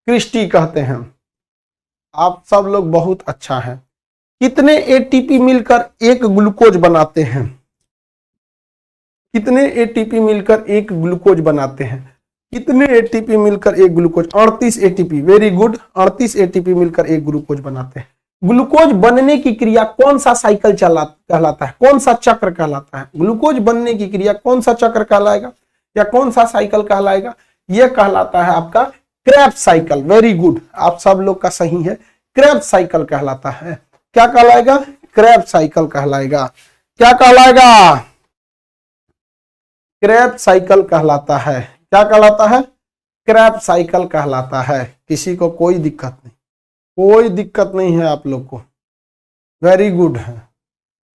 क्रिस्टी कहते हैं। आप सब लोग बहुत अच्छा हैं। कितने एटीपी मिलकर एक ग्लूकोज बनाते हैं, कितने एटीपी मिलकर एक ग्लूकोज बनाते हैं, कितने एटीपी मिलकर एक glucose, 38 ATP, very good, 38 ATP मिलकर एक ग्लूकोज बनाते हैं। ग्लूकोज बनने की क्रिया कौन सा साइकिल कहलाता है, कौन सा चक्र कहलाता है, ग्लूकोज बनने की क्रिया कौन सा चक्र कहलाएगा या कौन सा साइकिल कहलाएगा, यह कहलाता है आपका क्रेब्स साइकिल। वेरी गुड, आप सब लोग का सही है, क्रेब्स साइकिल कहलाता है। क्या कहलाएगा, क्रेब्स साइकिल कहलाएगा। क्या कहलाएगा, क्रेब्स साइकिल कहलाता है। क्या कहलाता है, क्रेब्स साइकिल कहलाता है। किसी को कोई दिक्कत नहीं, कोई दिक्कत नहीं है आप लोग को, वेरी गुड है,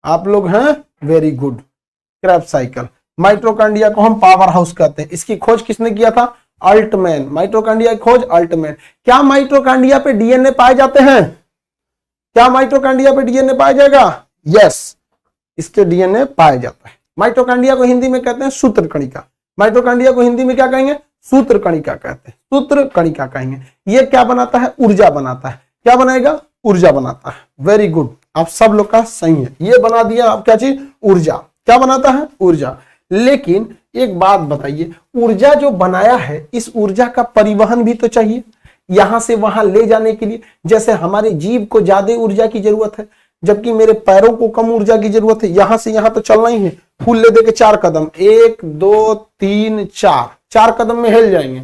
आप लोग हैं very good. Krebs cycle, mitochondria को हम पावर हाउस कहते हैं। इसकी खोज किसने किया था, अल्टमैन। माइटोकांड्रिया की खोज अल्टमैन। क्या माइटोकांड्रिया पे डीएनए पाए जाते हैं, क्या माइटोकांड्रिया पे डीएनए पाया जाएगा, यस, इसके डीएनए पाया जाता है। माइटोकांड्रिया को हिंदी में कहते हैं सूत्र कणिका। माइटोकांड्रिया को हिंदी में क्या कहेंगे, सूत्र कणिका कहते हैं, सूत्र कणिका कहेंगे। ये क्या बनाता है, ऊर्जा बनाता है। क्या बनाएगा, ऊर्जा बनाता है। वेरी गुड, आप सब लोग का सही है, ये बना दिया। आप क्या चीज? ऊर्जा। क्या बनाता है? ऊर्जा। लेकिन एक बात बताइए, ऊर्जा जो बनाया है, इस ऊर्जा का परिवहन भी तो चाहिए यहां से वहां ले जाने के लिए। जैसे हमारे जीव को ज्यादा ऊर्जा की जरूरत है, जबकि मेरे पैरों को कम ऊर्जा की जरूरत है। यहां से यहां तो चलना ही है, फूल ले दे के 4 कदम, 1 2 3 4, 4 कदम में हिल जाएंगे।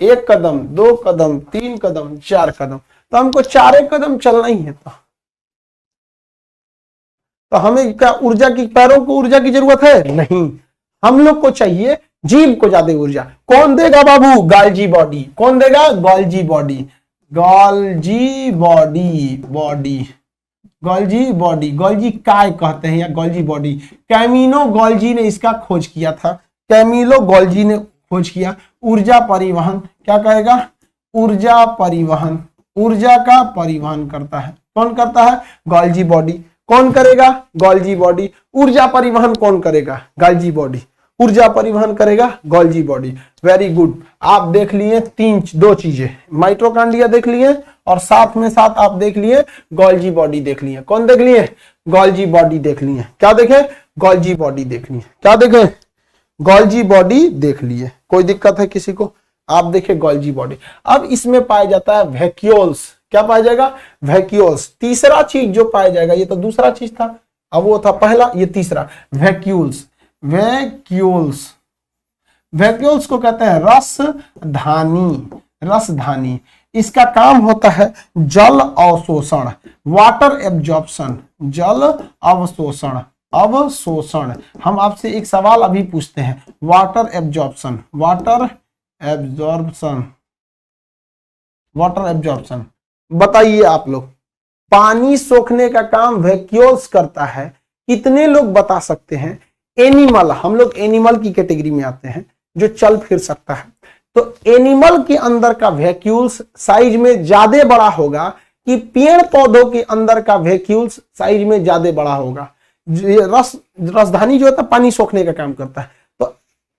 1 कदम, 2 कदम, 3 कदम, 4 कदम, तो हमको 4 कदम चलना ही है। तो हमें क्या ऊर्जा की, पैरों को ऊर्जा की जरूरत है? नहीं, हम लोग को चाहिए जीव को ज्यादा ऊर्जा। कौन देगा बाबू? Golgi body. कौन देगा? Golgi body. Golgi body, body, Golgi body, Golgi काय कहते हैं या गॉल्जी बॉडी। कैमिनो गॉल्जी ने इसका खोज किया था, कैमिलो गॉल्जी ने खोज किया। ऊर्जा परिवहन, क्या कहेगा? ऊर्जा परिवहन, ऊर्जा का परिवहन करता है। कौन करता है? Golgi body. कौन करेगा? Golgi body. ऊर्जा परिवहन कौन करेगा? Golgi body. ऊर्जा परिवहन करेगा गॉल्जी बॉडी। वेरी गुड, आप देख लिए 2 चीजें, माइटोकॉन्ड्रिया देख लिए और साथ में साथ आप देख लिए गॉल्जी बॉडी देख लिए। कौन देख लिए? गॉल्जी बॉडी देख लिए। क्या देखे? गॉल्जी बॉडी देख लिए। क्या देखे? गॉल्जी बॉडी देख लिए। कोई दिक्कत है किसी को? आप देखे गॉल्जी बॉडी। अब इसमें पाया जाता है वैक्यूल्स। क्या पाया जाएगा? वैक्यूल्स। तीसरा चीज जो पाया जाएगा, ये तो दूसरा चीज था, अब वो था पहला, ये तीसरा, वैक्यूल्स। वैक्यूल्स, वैक्यूल्स को कहते हैं रसधानी। रसधानी, इसका काम होता है जल अवशोषण, वाटर एब्जॉर्प्शन, जल अवशोषण, अवशोषण। हम आपसे एक सवाल अभी पूछते हैं, water absorption, water absorption, water absorption, बताइए आप लोग। पानी सोखने का काम वैक्यूल्स करता है, कितने लोग बता सकते हैं? एनिमल, हम लोग एनिमल की कैटेगरी में आते हैं जो चल फिर सकता है, तो एनिमल के अंदर का वैक्यूल्स साइज में ज्यादा बड़ा होगा कि पेड़ पौधों के अंदर का वैक्यूल्स साइज में ज्यादा बड़ा होगा? रसधानी जो होता है पानी सोखने का काम करता है, तो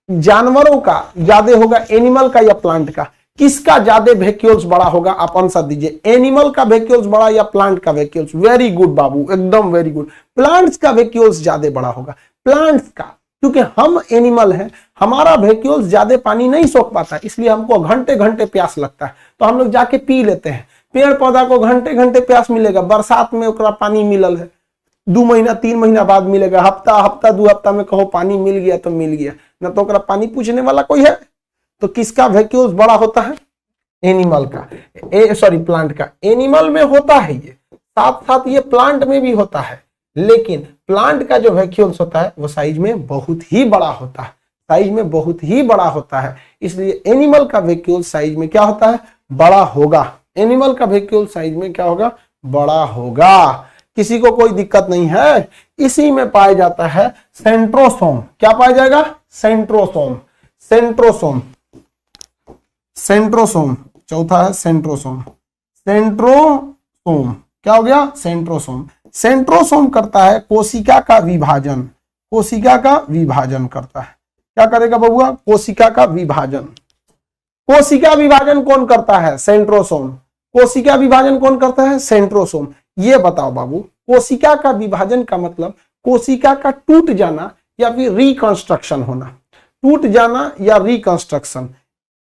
जानवरों का ज्यादा होगा, एनिमल का या प्लांट का? किसका ज्यादा वैक्यूल्स बड़ा होगा? आप आंसर दीजिए। एनिमल का वैक्यूल्स बड़ा या प्लांट का वैक्यूल्स? वेरी गुड बाबू, एकदम वेरी गुड। प्लांट्स का वैक्यूल्स ज्यादा बड़ा होगा, प्लांट्स का, क्योंकि हम एनिमल हैं, हमारा वैक्यूल्स ज्यादा पानी नहीं सोख पाता, इसलिए हमको घंटे घंटे प्यास लगता है, तो हम लोग जाके पी लेते हैं। पेड़ पौधा को घंटे घंटे प्यास मिलेगा, बरसात में ओकरा पानी मिलल है, 2 महीना 3 महीना बाद मिलेगा, हफ्ता 2 हफ्ता में कहो पानी मिल गया तो मिल गया, ना तो ओकरा पानी पूछने वाला कोई है। तो किसका वैक्यूल्स बड़ा होता है? एनिमल का, सॉरी प्लांट का। एनिमल में होता है ये, साथ साथ ये प्लांट में भी होता है, लेकिन प्लांट का जो वैक्यूल्स होता है वो साइज में बहुत ही बड़ा होता है, साइज में बहुत ही बड़ा होता है, इसलिए एनिमल का वैक्यूल साइज में क्या होता है? बड़ा होगा। एनिमल का वैक्यूल साइज में क्या होगा? बड़ा होगा। किसी को कोई दिक्कत नहीं है? इसी में पाया जाता है सेंट्रोसोम। क्या पाया जाएगा? Centrosome, centrosome, centrosome. चौथा है सेंट्रोसोम, सेंट्रोसोम। क्या हो गया? सेंट्रोसोम। सेंट्रोसोम करता है कोशिका का विभाजन, कोशिका का विभाजन करता है। क्या करेगा बबुआ? कोशिका का विभाजन। कोशिका विभाजन कौन करता है? सेंट्रोसोम। कोशिका विभाजन कौन करता है? सेंट्रोसोम। ये बताओ बाबू, कोशिका का विभाजन का मतलब कोशिका का टूट जाना या फिर रिकंस्ट्रक्शन होना। टूट जाना या रिकंस्ट्रक्शन,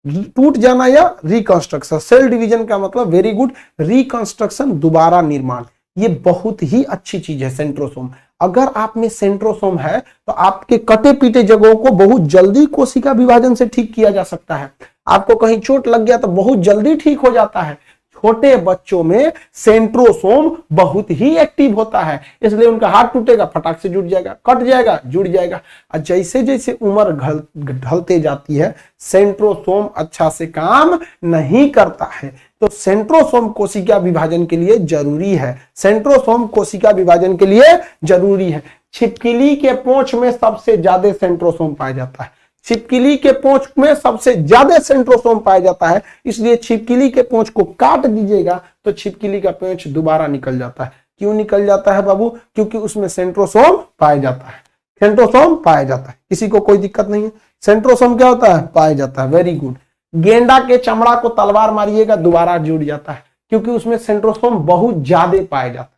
टूट जाना या रिकंस्ट्रक्शन। सेल डिवीजन का मतलब वेरी गुड, रिकंस्ट्रक्शन, दोबारा निर्माण। ये बहुत ही अच्छी चीज है सेंट्रोसोम। अगर आप में सेंट्रोसोम है तो आपके कटे पीटे जगहों को बहुत जल्दी कोशिका विभाजन से ठीक किया जा सकता है। आपको कहीं चोट लग गया तो बहुत जल्दी ठीक हो जाता है। छोटे बच्चों में सेंट्रोसोम बहुत ही एक्टिव होता है, इसलिए उनका हाथ टूटेगा फटाक से जुड़ जाएगा, कट जाएगा जुड़ जाएगा। और जैसे जैसे उम्र ढलते जाती है सेंट्रोसोम अच्छा से काम नहीं करता है, तो सेंट्रोसोम कोशिका विभाजन के लिए जरूरी है। सेंट्रोसोम कोशिका विभाजन के लिए जरूरी है। छिपकली के पूंछ में सबसे ज्यादा सेंट्रोसोम पाया जाता है, छिपकली के पूंछ में सबसे ज्यादा सेंट्रोसोम पाया जाता है, इसलिए छिपकली के पूंछ को काट दीजिएगा तो छिपकली का पूंछ दोबारा निकल जाता है। क्यों निकल जाता है बाबू? क्योंकि उसमें सेंट्रोसोम पाया जाता है, सेंट्रोसोम पाया जाता है। किसी को कोई दिक्कत नहीं है? सेंट्रोसोम क्या होता है? पाया जाता है। Very good. गेंडा के चमड़ा को तलवार मारिएगा दोबारा जुड़ जाता है। क्योंकि उसमें सेंट्रोसोम बहुत ज्यादा पाया जाता है।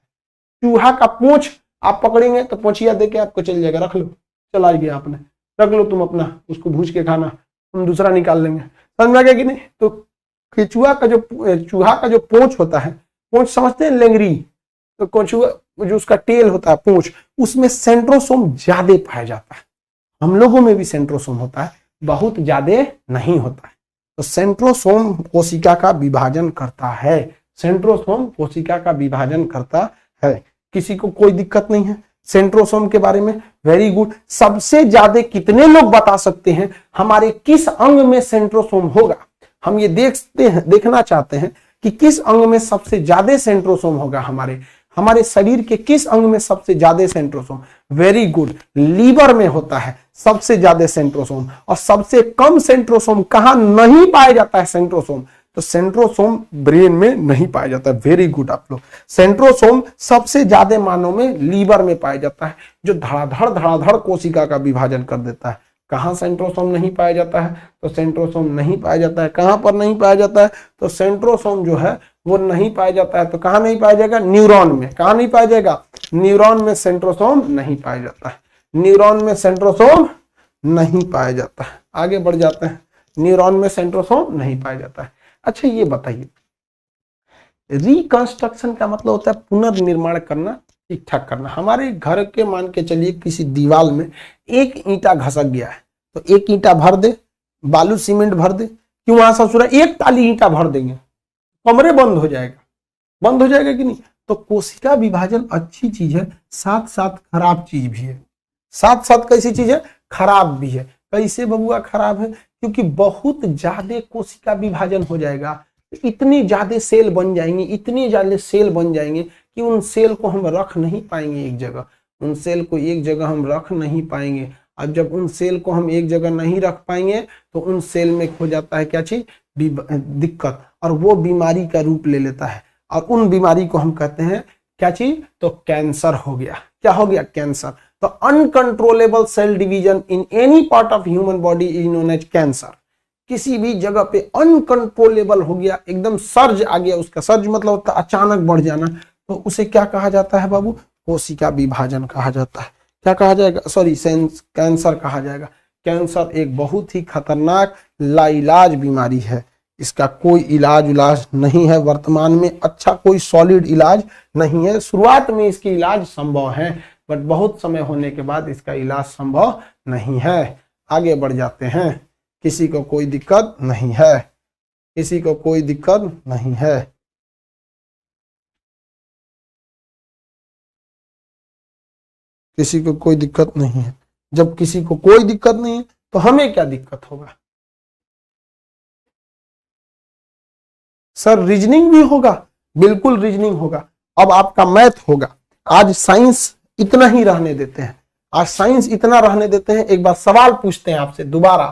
चूहा का पूंछ आप पकड़ेंगे तो पूंछिया देके आपको चल जाएगा, रख लो, चला गया आपने, रख लो तुम अपना, उसको भूज के खाना, हम दूसरा निकाल लेंगे। समझ में आ गया कि नहीं? तो केचुआ का चूहा का जो पूंछ होता है, पूंछ समझते हैं, लेंगरी, तो केचुआ जो उसका टेल होता है, पूंछ, उसमें सेंट्रोसोम ज्यादा पाया जाता है। हम लोगों में भी सेंट्रोसोम होता है, बहुत ज्यादा नहीं होता है। तो सेंट्रोसोम कोशिका का विभाजन करता है, सेंट्रोसोम कोशिका का विभाजन करता है। किसी को कोई दिक्कत नहीं है सेंट्रोसोम के बारे में? Very good. सबसे ज्यादा कितने लोग बता सकते हैं हमारे किस अंग में सेंट्रोसोम होगा? हम ये देखना चाहते हैं कि किस अंग में सबसे ज्यादा सेंट्रोसोम होगा, हमारे शरीर के किस अंग में सबसे ज्यादा सेंट्रोसोम? वेरी गुड, लीवर में होता है सबसे ज्यादा सेंट्रोसोम। और सबसे कम सेंट्रोसोम कहां नहीं पाया जाता है सेंट्रोसोम? तो सेंट्रोसोम ब्रेन में नहीं पाया जाता है। वेरी गुड आप लोग। सेंट्रोसोम सबसे ज्यादा मानव में लीवर में पाया जाता है, जो धड़ाधड़ कोशिका का विभाजन कर देता है। कहां सेंट्रोसोम नहीं पाया जाता है? तो सेंट्रोसोम नहीं पाया जाता है। कहां पर नहीं पाया जाता है? तो सेंट्रोसोम जो है वो नहीं पाया जाता है। तो कहां नहीं पाया जाएगा? न्यूरॉन में। कहां नहीं पाया जाएगा? न्यूरॉन में सेंट्रोसोम नहीं पाया जाता है। न्यूरॉन में सेंट्रोसोम नहीं पाया जाता है। आगे बढ़ जाते हैं। न्यूरॉन में सेंट्रोसोम नहीं पाया जाता है। अच्छा ये बताइए, रिकंस्ट्रक्शन का मतलब होता है पुनर्निर्माण करना, ठीक ठाक करना। हमारे घर के मान के चलिए किसी दीवार में एक ईंटा घसक गया है, तो एक ईंटा भर दे, बालू सीमेंट भर दे, क्यों वहां ससुरा एक ताली ईंटा भर देंगे, कमरे बंद हो जाएगा, बंद हो जाएगा कि नहीं? तो कोशिका विभाजन अच्छी चीज है, साथ साथ खराब चीज भी है। साथ साथ कैसी चीज है? खराब भी है। कैसे बबुआ खराब है? क्योंकि बहुत ज्यादा कोशिका विभाजन हो जाएगा, इतनी ज्यादा सेल बन जाएंगे, इतनी ज्यादा सेल बन जाएंगे कि उन सेल को हम रख नहीं पाएंगे एक जगह, उन सेल को एक जगह हम रख नहीं पाएंगे। अब जब उन सेल को हम एक जगह नहीं रख पाएंगे तो उन सेल में हो जाता है क्या चीज? दिक्कत, और वो बीमारी का रूप ले लेता है, और उन बीमारी को हम कहते हैं क्या चीज? तो कैंसर हो गया। क्या हो गया? कैंसर। तो uncontrollable cell division in any part of human body is known as cancer. किसी भी जगह पे अनकंट्रोलेबल हो गया, एकदम सर्ज आ गया, उसका सर्ज मतलब होता है अचानक बढ़ जाना, तो उसे क्या कहा जाता है बाबू? कोशिका विभाजन कहा जाता है। क्या कहा जाएगा? सॉरी, कैंसर कहा जाएगा। कैंसर एक बहुत ही खतरनाक लाइलाज बीमारी है, इसका कोई इलाज नहीं है वर्तमान में, अच्छा कोई सॉलिड इलाज नहीं है। शुरुआत में इसकी इलाज संभव है, बट बहुत समय होने के बाद इसका इलाज संभव नहीं है। आगे बढ़ जाते हैं। किसी को कोई दिक्कत नहीं है? किसी को कोई दिक्कत नहीं है? किसी को कोई दिक्कत नहीं है? जब किसी को कोई दिक्कत नहीं है तो हमें क्या दिक्कत होगा? सर रीजनिंग भी होगा, बिल्कुल रीजनिंग होगा। अब आपका मैथ होगा। आज साइंस इतना ही रहने देते हैं, आज साइंस इतना रहने देते हैं। एक बार सवाल पूछते हैं आपसे दोबारा,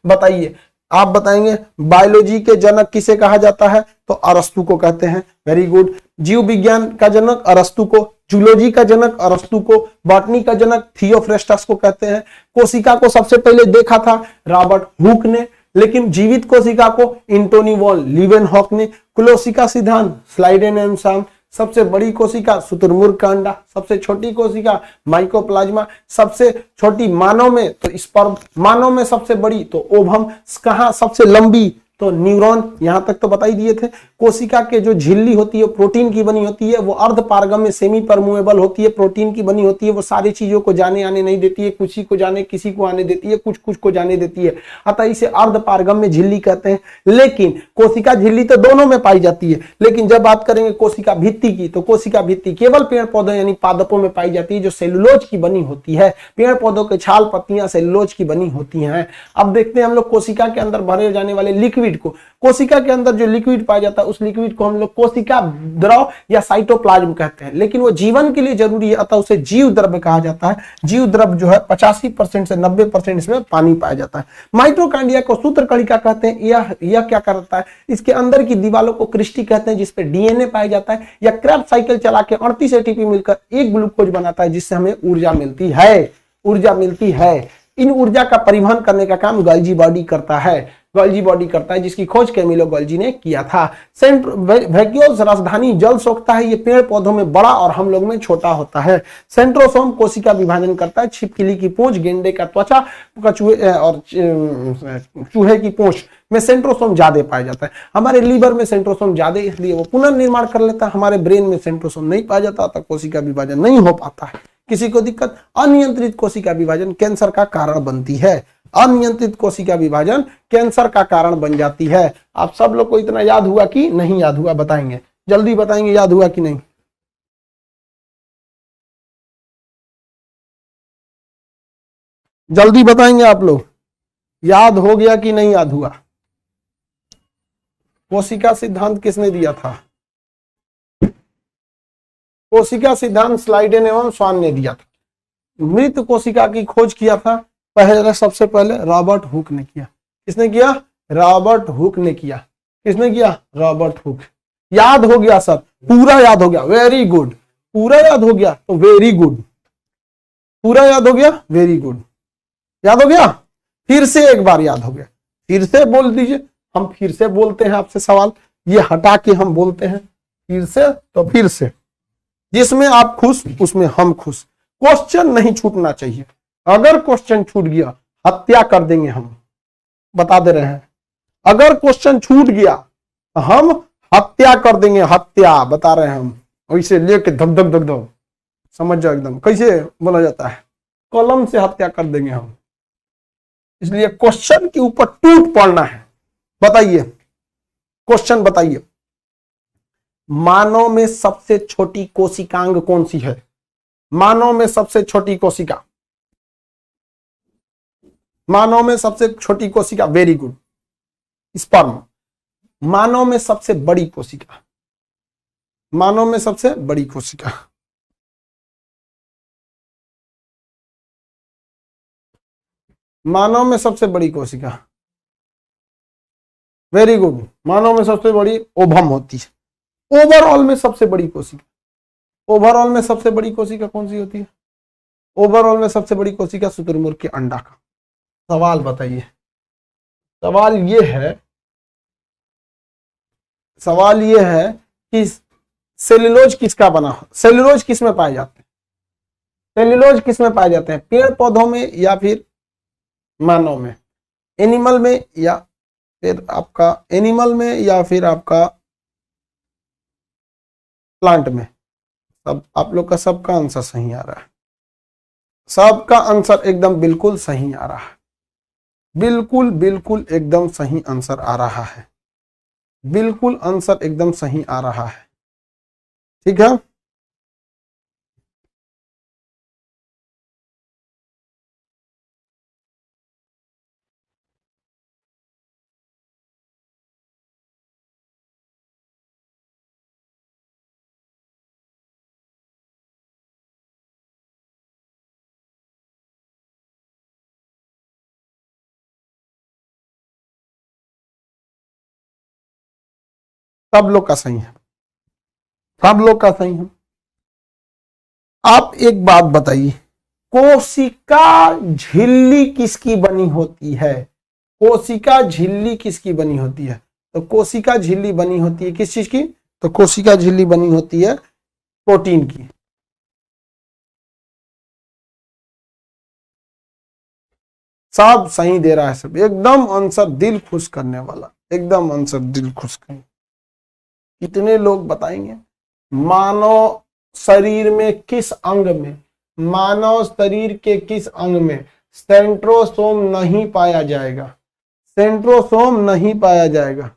बताइए, आप बताएंगे बायोलॉजी के जनक किसे कहा जाता है? तो अरस्तु को कहते हैं। Very good. जीव विज्ञान का जनक अरस्तु को, जूलॉजी का जनक अरस्तु को, बॉटनी का जनक थियोफ्रेस्टस को कहते हैं। कोशिका को सबसे पहले देखा था रॉबर्ट हुक ने, लेकिन जीवित कोशिका को एंटोनी वॉन लीवेनहॉक ने। कोशिका सिद्धांत स्लाइडेनशाम। सबसे बड़ी कोशिका शुतुरमुर्ग का अंडा, सबसे छोटी कोशिका माइकोप्लाज्मा, सबसे छोटी मानव में तो स्पर्म, मानव में सबसे बड़ी तो ओवम, कहां सबसे लंबी? तो न्यूरॉन। यहां तक तो बता ही दिए थे। कोशिका के जो झिल्ली होती है प्रोटीन की बनी होती है, वो अर्ध पारगम्य सेमी परमूवेबल होती है, प्रोटीन की बनी होती है। वो सारी चीजों को जाने आने नहीं देती है, कुछ ही को जाने किसी को आने देती है, कुछ कुछ को जाने देती है, अतः इसे अर्ध पारगम्य झिल्ली कहते हैं। लेकिन कोशिका झिल्ली तो दोनों में पाई जाती है, लेकिन जब बात करेंगे कोशिका भित्ति की, तो कोशिका भित्ति केवल पेड़ पौधों यानी पादपों में पाई जाती है, जो सेलुलोज की बनी होती है। पेड़ पौधों के छाल पत्तियां सेलुलोज की बनी होती हैं। अब देखते हैं हम लोग कोशिका के अंदर भरे जाने वाले लिक्विड को। कोशिका के अंदर जो लिक्विड पाया जाता है उस लिक्विड को हम लोग कोशिका द्रव या साइटोप्लाज्म कहते हैं, लेकिन वो जीवन के लिए जरूरी है, अतः उसे जीव द्रव्य कहा जाता है। जीव द्रव्य जो है 85% से 90% इसमें पानी पाया जाता है। माइटोकॉन्ड्रिया को सूत्रकणिका कहते हैं। यह क्या करता है? इसके अंदर की दीवारों को क्रिस्टी कहते हैं, जिसपे डीएनए पाया जाता है। या क्रेब्स साइकिल चला के 38 एटीपी मिलकर एक ग्लूकोज बनाता है, जिससे हमें ऊर्जा मिलती है। ऊर्जा मिलती है। इन ऊर्जा का परिवहन करने का काम गोल्गी बॉडी करता है। गोल्जी बॉडी करता है, जिसकी खोज कैमिलो गोल्जी ने किया था। वैक्यूल्स राजधानी जल सोखता है, ये पेड़ पौधों में बड़ा और हम लोग में छोटा होता है। सेंट्रोसोम कोशिका विभाजन करता है, छिपकली की पूंछ, गेंडे का त्वचा, कछुए और चूहे की पूंछ में सेंट्रोसोम ज्यादा पाया जाता है। हमारे लीवर में सेंट्रोसोम ज्यादा, इसलिए वो पुनर्निर्माण कर लेता है। हमारे ब्रेन में सेंट्रोसोम नहीं पाया जाता, तो कोशिका विभाजन नहीं हो पाता है। किसी को दिक्कत? अनियंत्रित कोशिका विभाजन कैंसर का कारण बनती है। अनियंत्रित कोशिका विभाजन कैंसर का कारण बन जाती है। आप सब लोग को इतना याद हुआ कि नहीं याद हुआ? बताएंगे, जल्दी बताएंगे, याद हुआ कि नहीं? जल्दी बताएंगे आप लोग, याद हो गया कि नहीं याद हुआ? कोशिका सिद्धांत किसने दिया था? कोशिका सिद्धांत स्लाइडेन एवं स्वान ने दिया था। मृत कोशिका की खोज किया था पहले, सबसे पहले रॉबर्ट हुक ने किया। किसने किया? रॉबर्ट हुक ने किया। किसने किया? Robert Hooke. याद हो गया सर? पूरा याद हो गया, वेरी गुड। पूरा याद हो गया तो वेरी गुड। पूरा याद हो गया, वेरी गुड। याद हो गया? फिर से एक बार याद हो गया, फिर से बोल दीजिए। हम फिर से बोलते हैं आपसे सवाल, ये हटा के हम बोलते हैं फिर से, तो फिर से। जिसमें आप खुश उसमें हम खुश। क्वेश्चन नहीं छूटना चाहिए, अगर क्वेश्चन छूट गया हत्या कर देंगे हम, बता दे रहे हैं। अगर क्वेश्चन छूट गया हम हत्या कर देंगे, हत्या बता रहे हैं हम। वैसे लेके धक धक धक धक, समझ जाओ एकदम कैसे बोला जाता है, कलम से हत्या कर देंगे हम। इसलिए क्वेश्चन के ऊपर टूट पड़ना है। बताइए क्वेश्चन बताइए, मानव में सबसे छोटी कोशिकांग कौन सी है? मानव में सबसे छोटी कोशिका, मानव में सबसे छोटी कोशिका, वेरी गुड, स्पर्म। मानव में सबसे बड़ी कोशिका, मानव में सबसे बड़ी कोशिका, मानव में सबसे बड़ी कोशिका, वेरी गुड। मानव में सबसे बड़ी ओवम होती है। ओवरऑल में सबसे बड़ी कोशिका, ओवरऑल में सबसे बड़ी कोशिका कौन सी होती है? ओवरऑल में सबसे बड़ी कोशिका शुतुरमुर्ग के अंडा का। सवाल बताइए, सवाल ये है, सवाल ये है कि सेल्यूलोज किसका बना हो? सेल्यूलोज किस में पाए जाते हैं? सेल्यूलोज किस में पाए जाते हैं? पेड़ पौधों में या फिर मानव में? एनिमल में या फिर आपका एनिमल में या फिर आपका प्लांट में? सब आप लोग का सबका आंसर सही आ रहा है, सबका आंसर एकदम बिल्कुल सही आ रहा है, बिल्कुल बिल्कुल एकदम सही आंसर आ रहा है, बिल्कुल आंसर एकदम सही आ रहा है। ठीक है, सब लोग का सही है, सब लोग का सही है। आप एक बात बताइए, कोशिका झिल्ली किसकी बनी होती है? कोशिका झिल्ली किसकी बनी होती है? तो कोशिका झिल्ली बनी होती है किस चीज की? तो कोशिका झिल्ली बनी होती है प्रोटीन की। सब सही दे रहा है, सब एकदम आंसर दिल खुश करने वाला, एकदम आंसर दिल खुश करने। कितने लोग बताएंगे मानव शरीर में किस अंग में, मानव शरीर के किस अंग में सेंट्रोसोम नहीं पाया जाएगा? सेंट्रोसोम नहीं पाया जाएगा,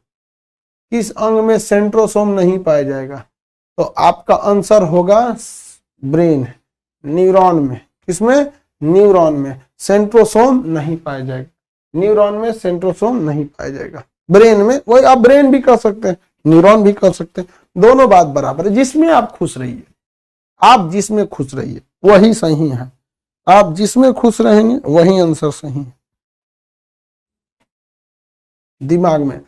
किस अंग में सेंट्रोसोम नहीं पाया जाएगा? तो आपका आंसर होगा ब्रेन, न्यूरॉन में। किसमें? न्यूरॉन में सेंट्रोसोम नहीं पाया जाएगा, न्यूरॉन में सेंट्रोसोम नहीं पाया जाएगा। ब्रेन में, वही आप ब्रेन भी कर सकते हैं, न्यूरॉन भी कर सकते हैं, दोनों बात बराबर है। जिसमें आप खुश रहिए, आप जिसमें खुश रहिए वही सही है, आप जिसमें खुश रहेंगे वही आंसर सही है। दिमाग में,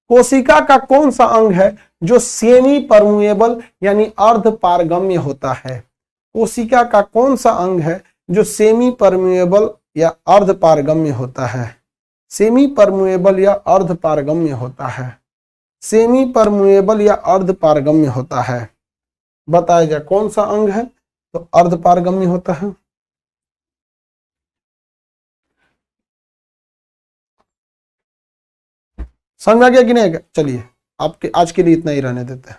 कोशिका का कौन सा अंग है जो सेमी परमेबल यानी अर्ध पारगम्य होता है? कोशिका का कौन सा अंग है जो सेमी परमेबल या अर्ध पारगम्य होता है? सेमी परम्यूएबल या अर्ध पारगम्य होता है? सेमी परम्यूएबल या अर्ध पारगम्य होता है, बताया जाए कौन सा अंग है तो अर्ध पारगम्य होता है? समझ आ गया कि नहीं? चलिए आपके आज के लिए इतना ही रहने देते हैं।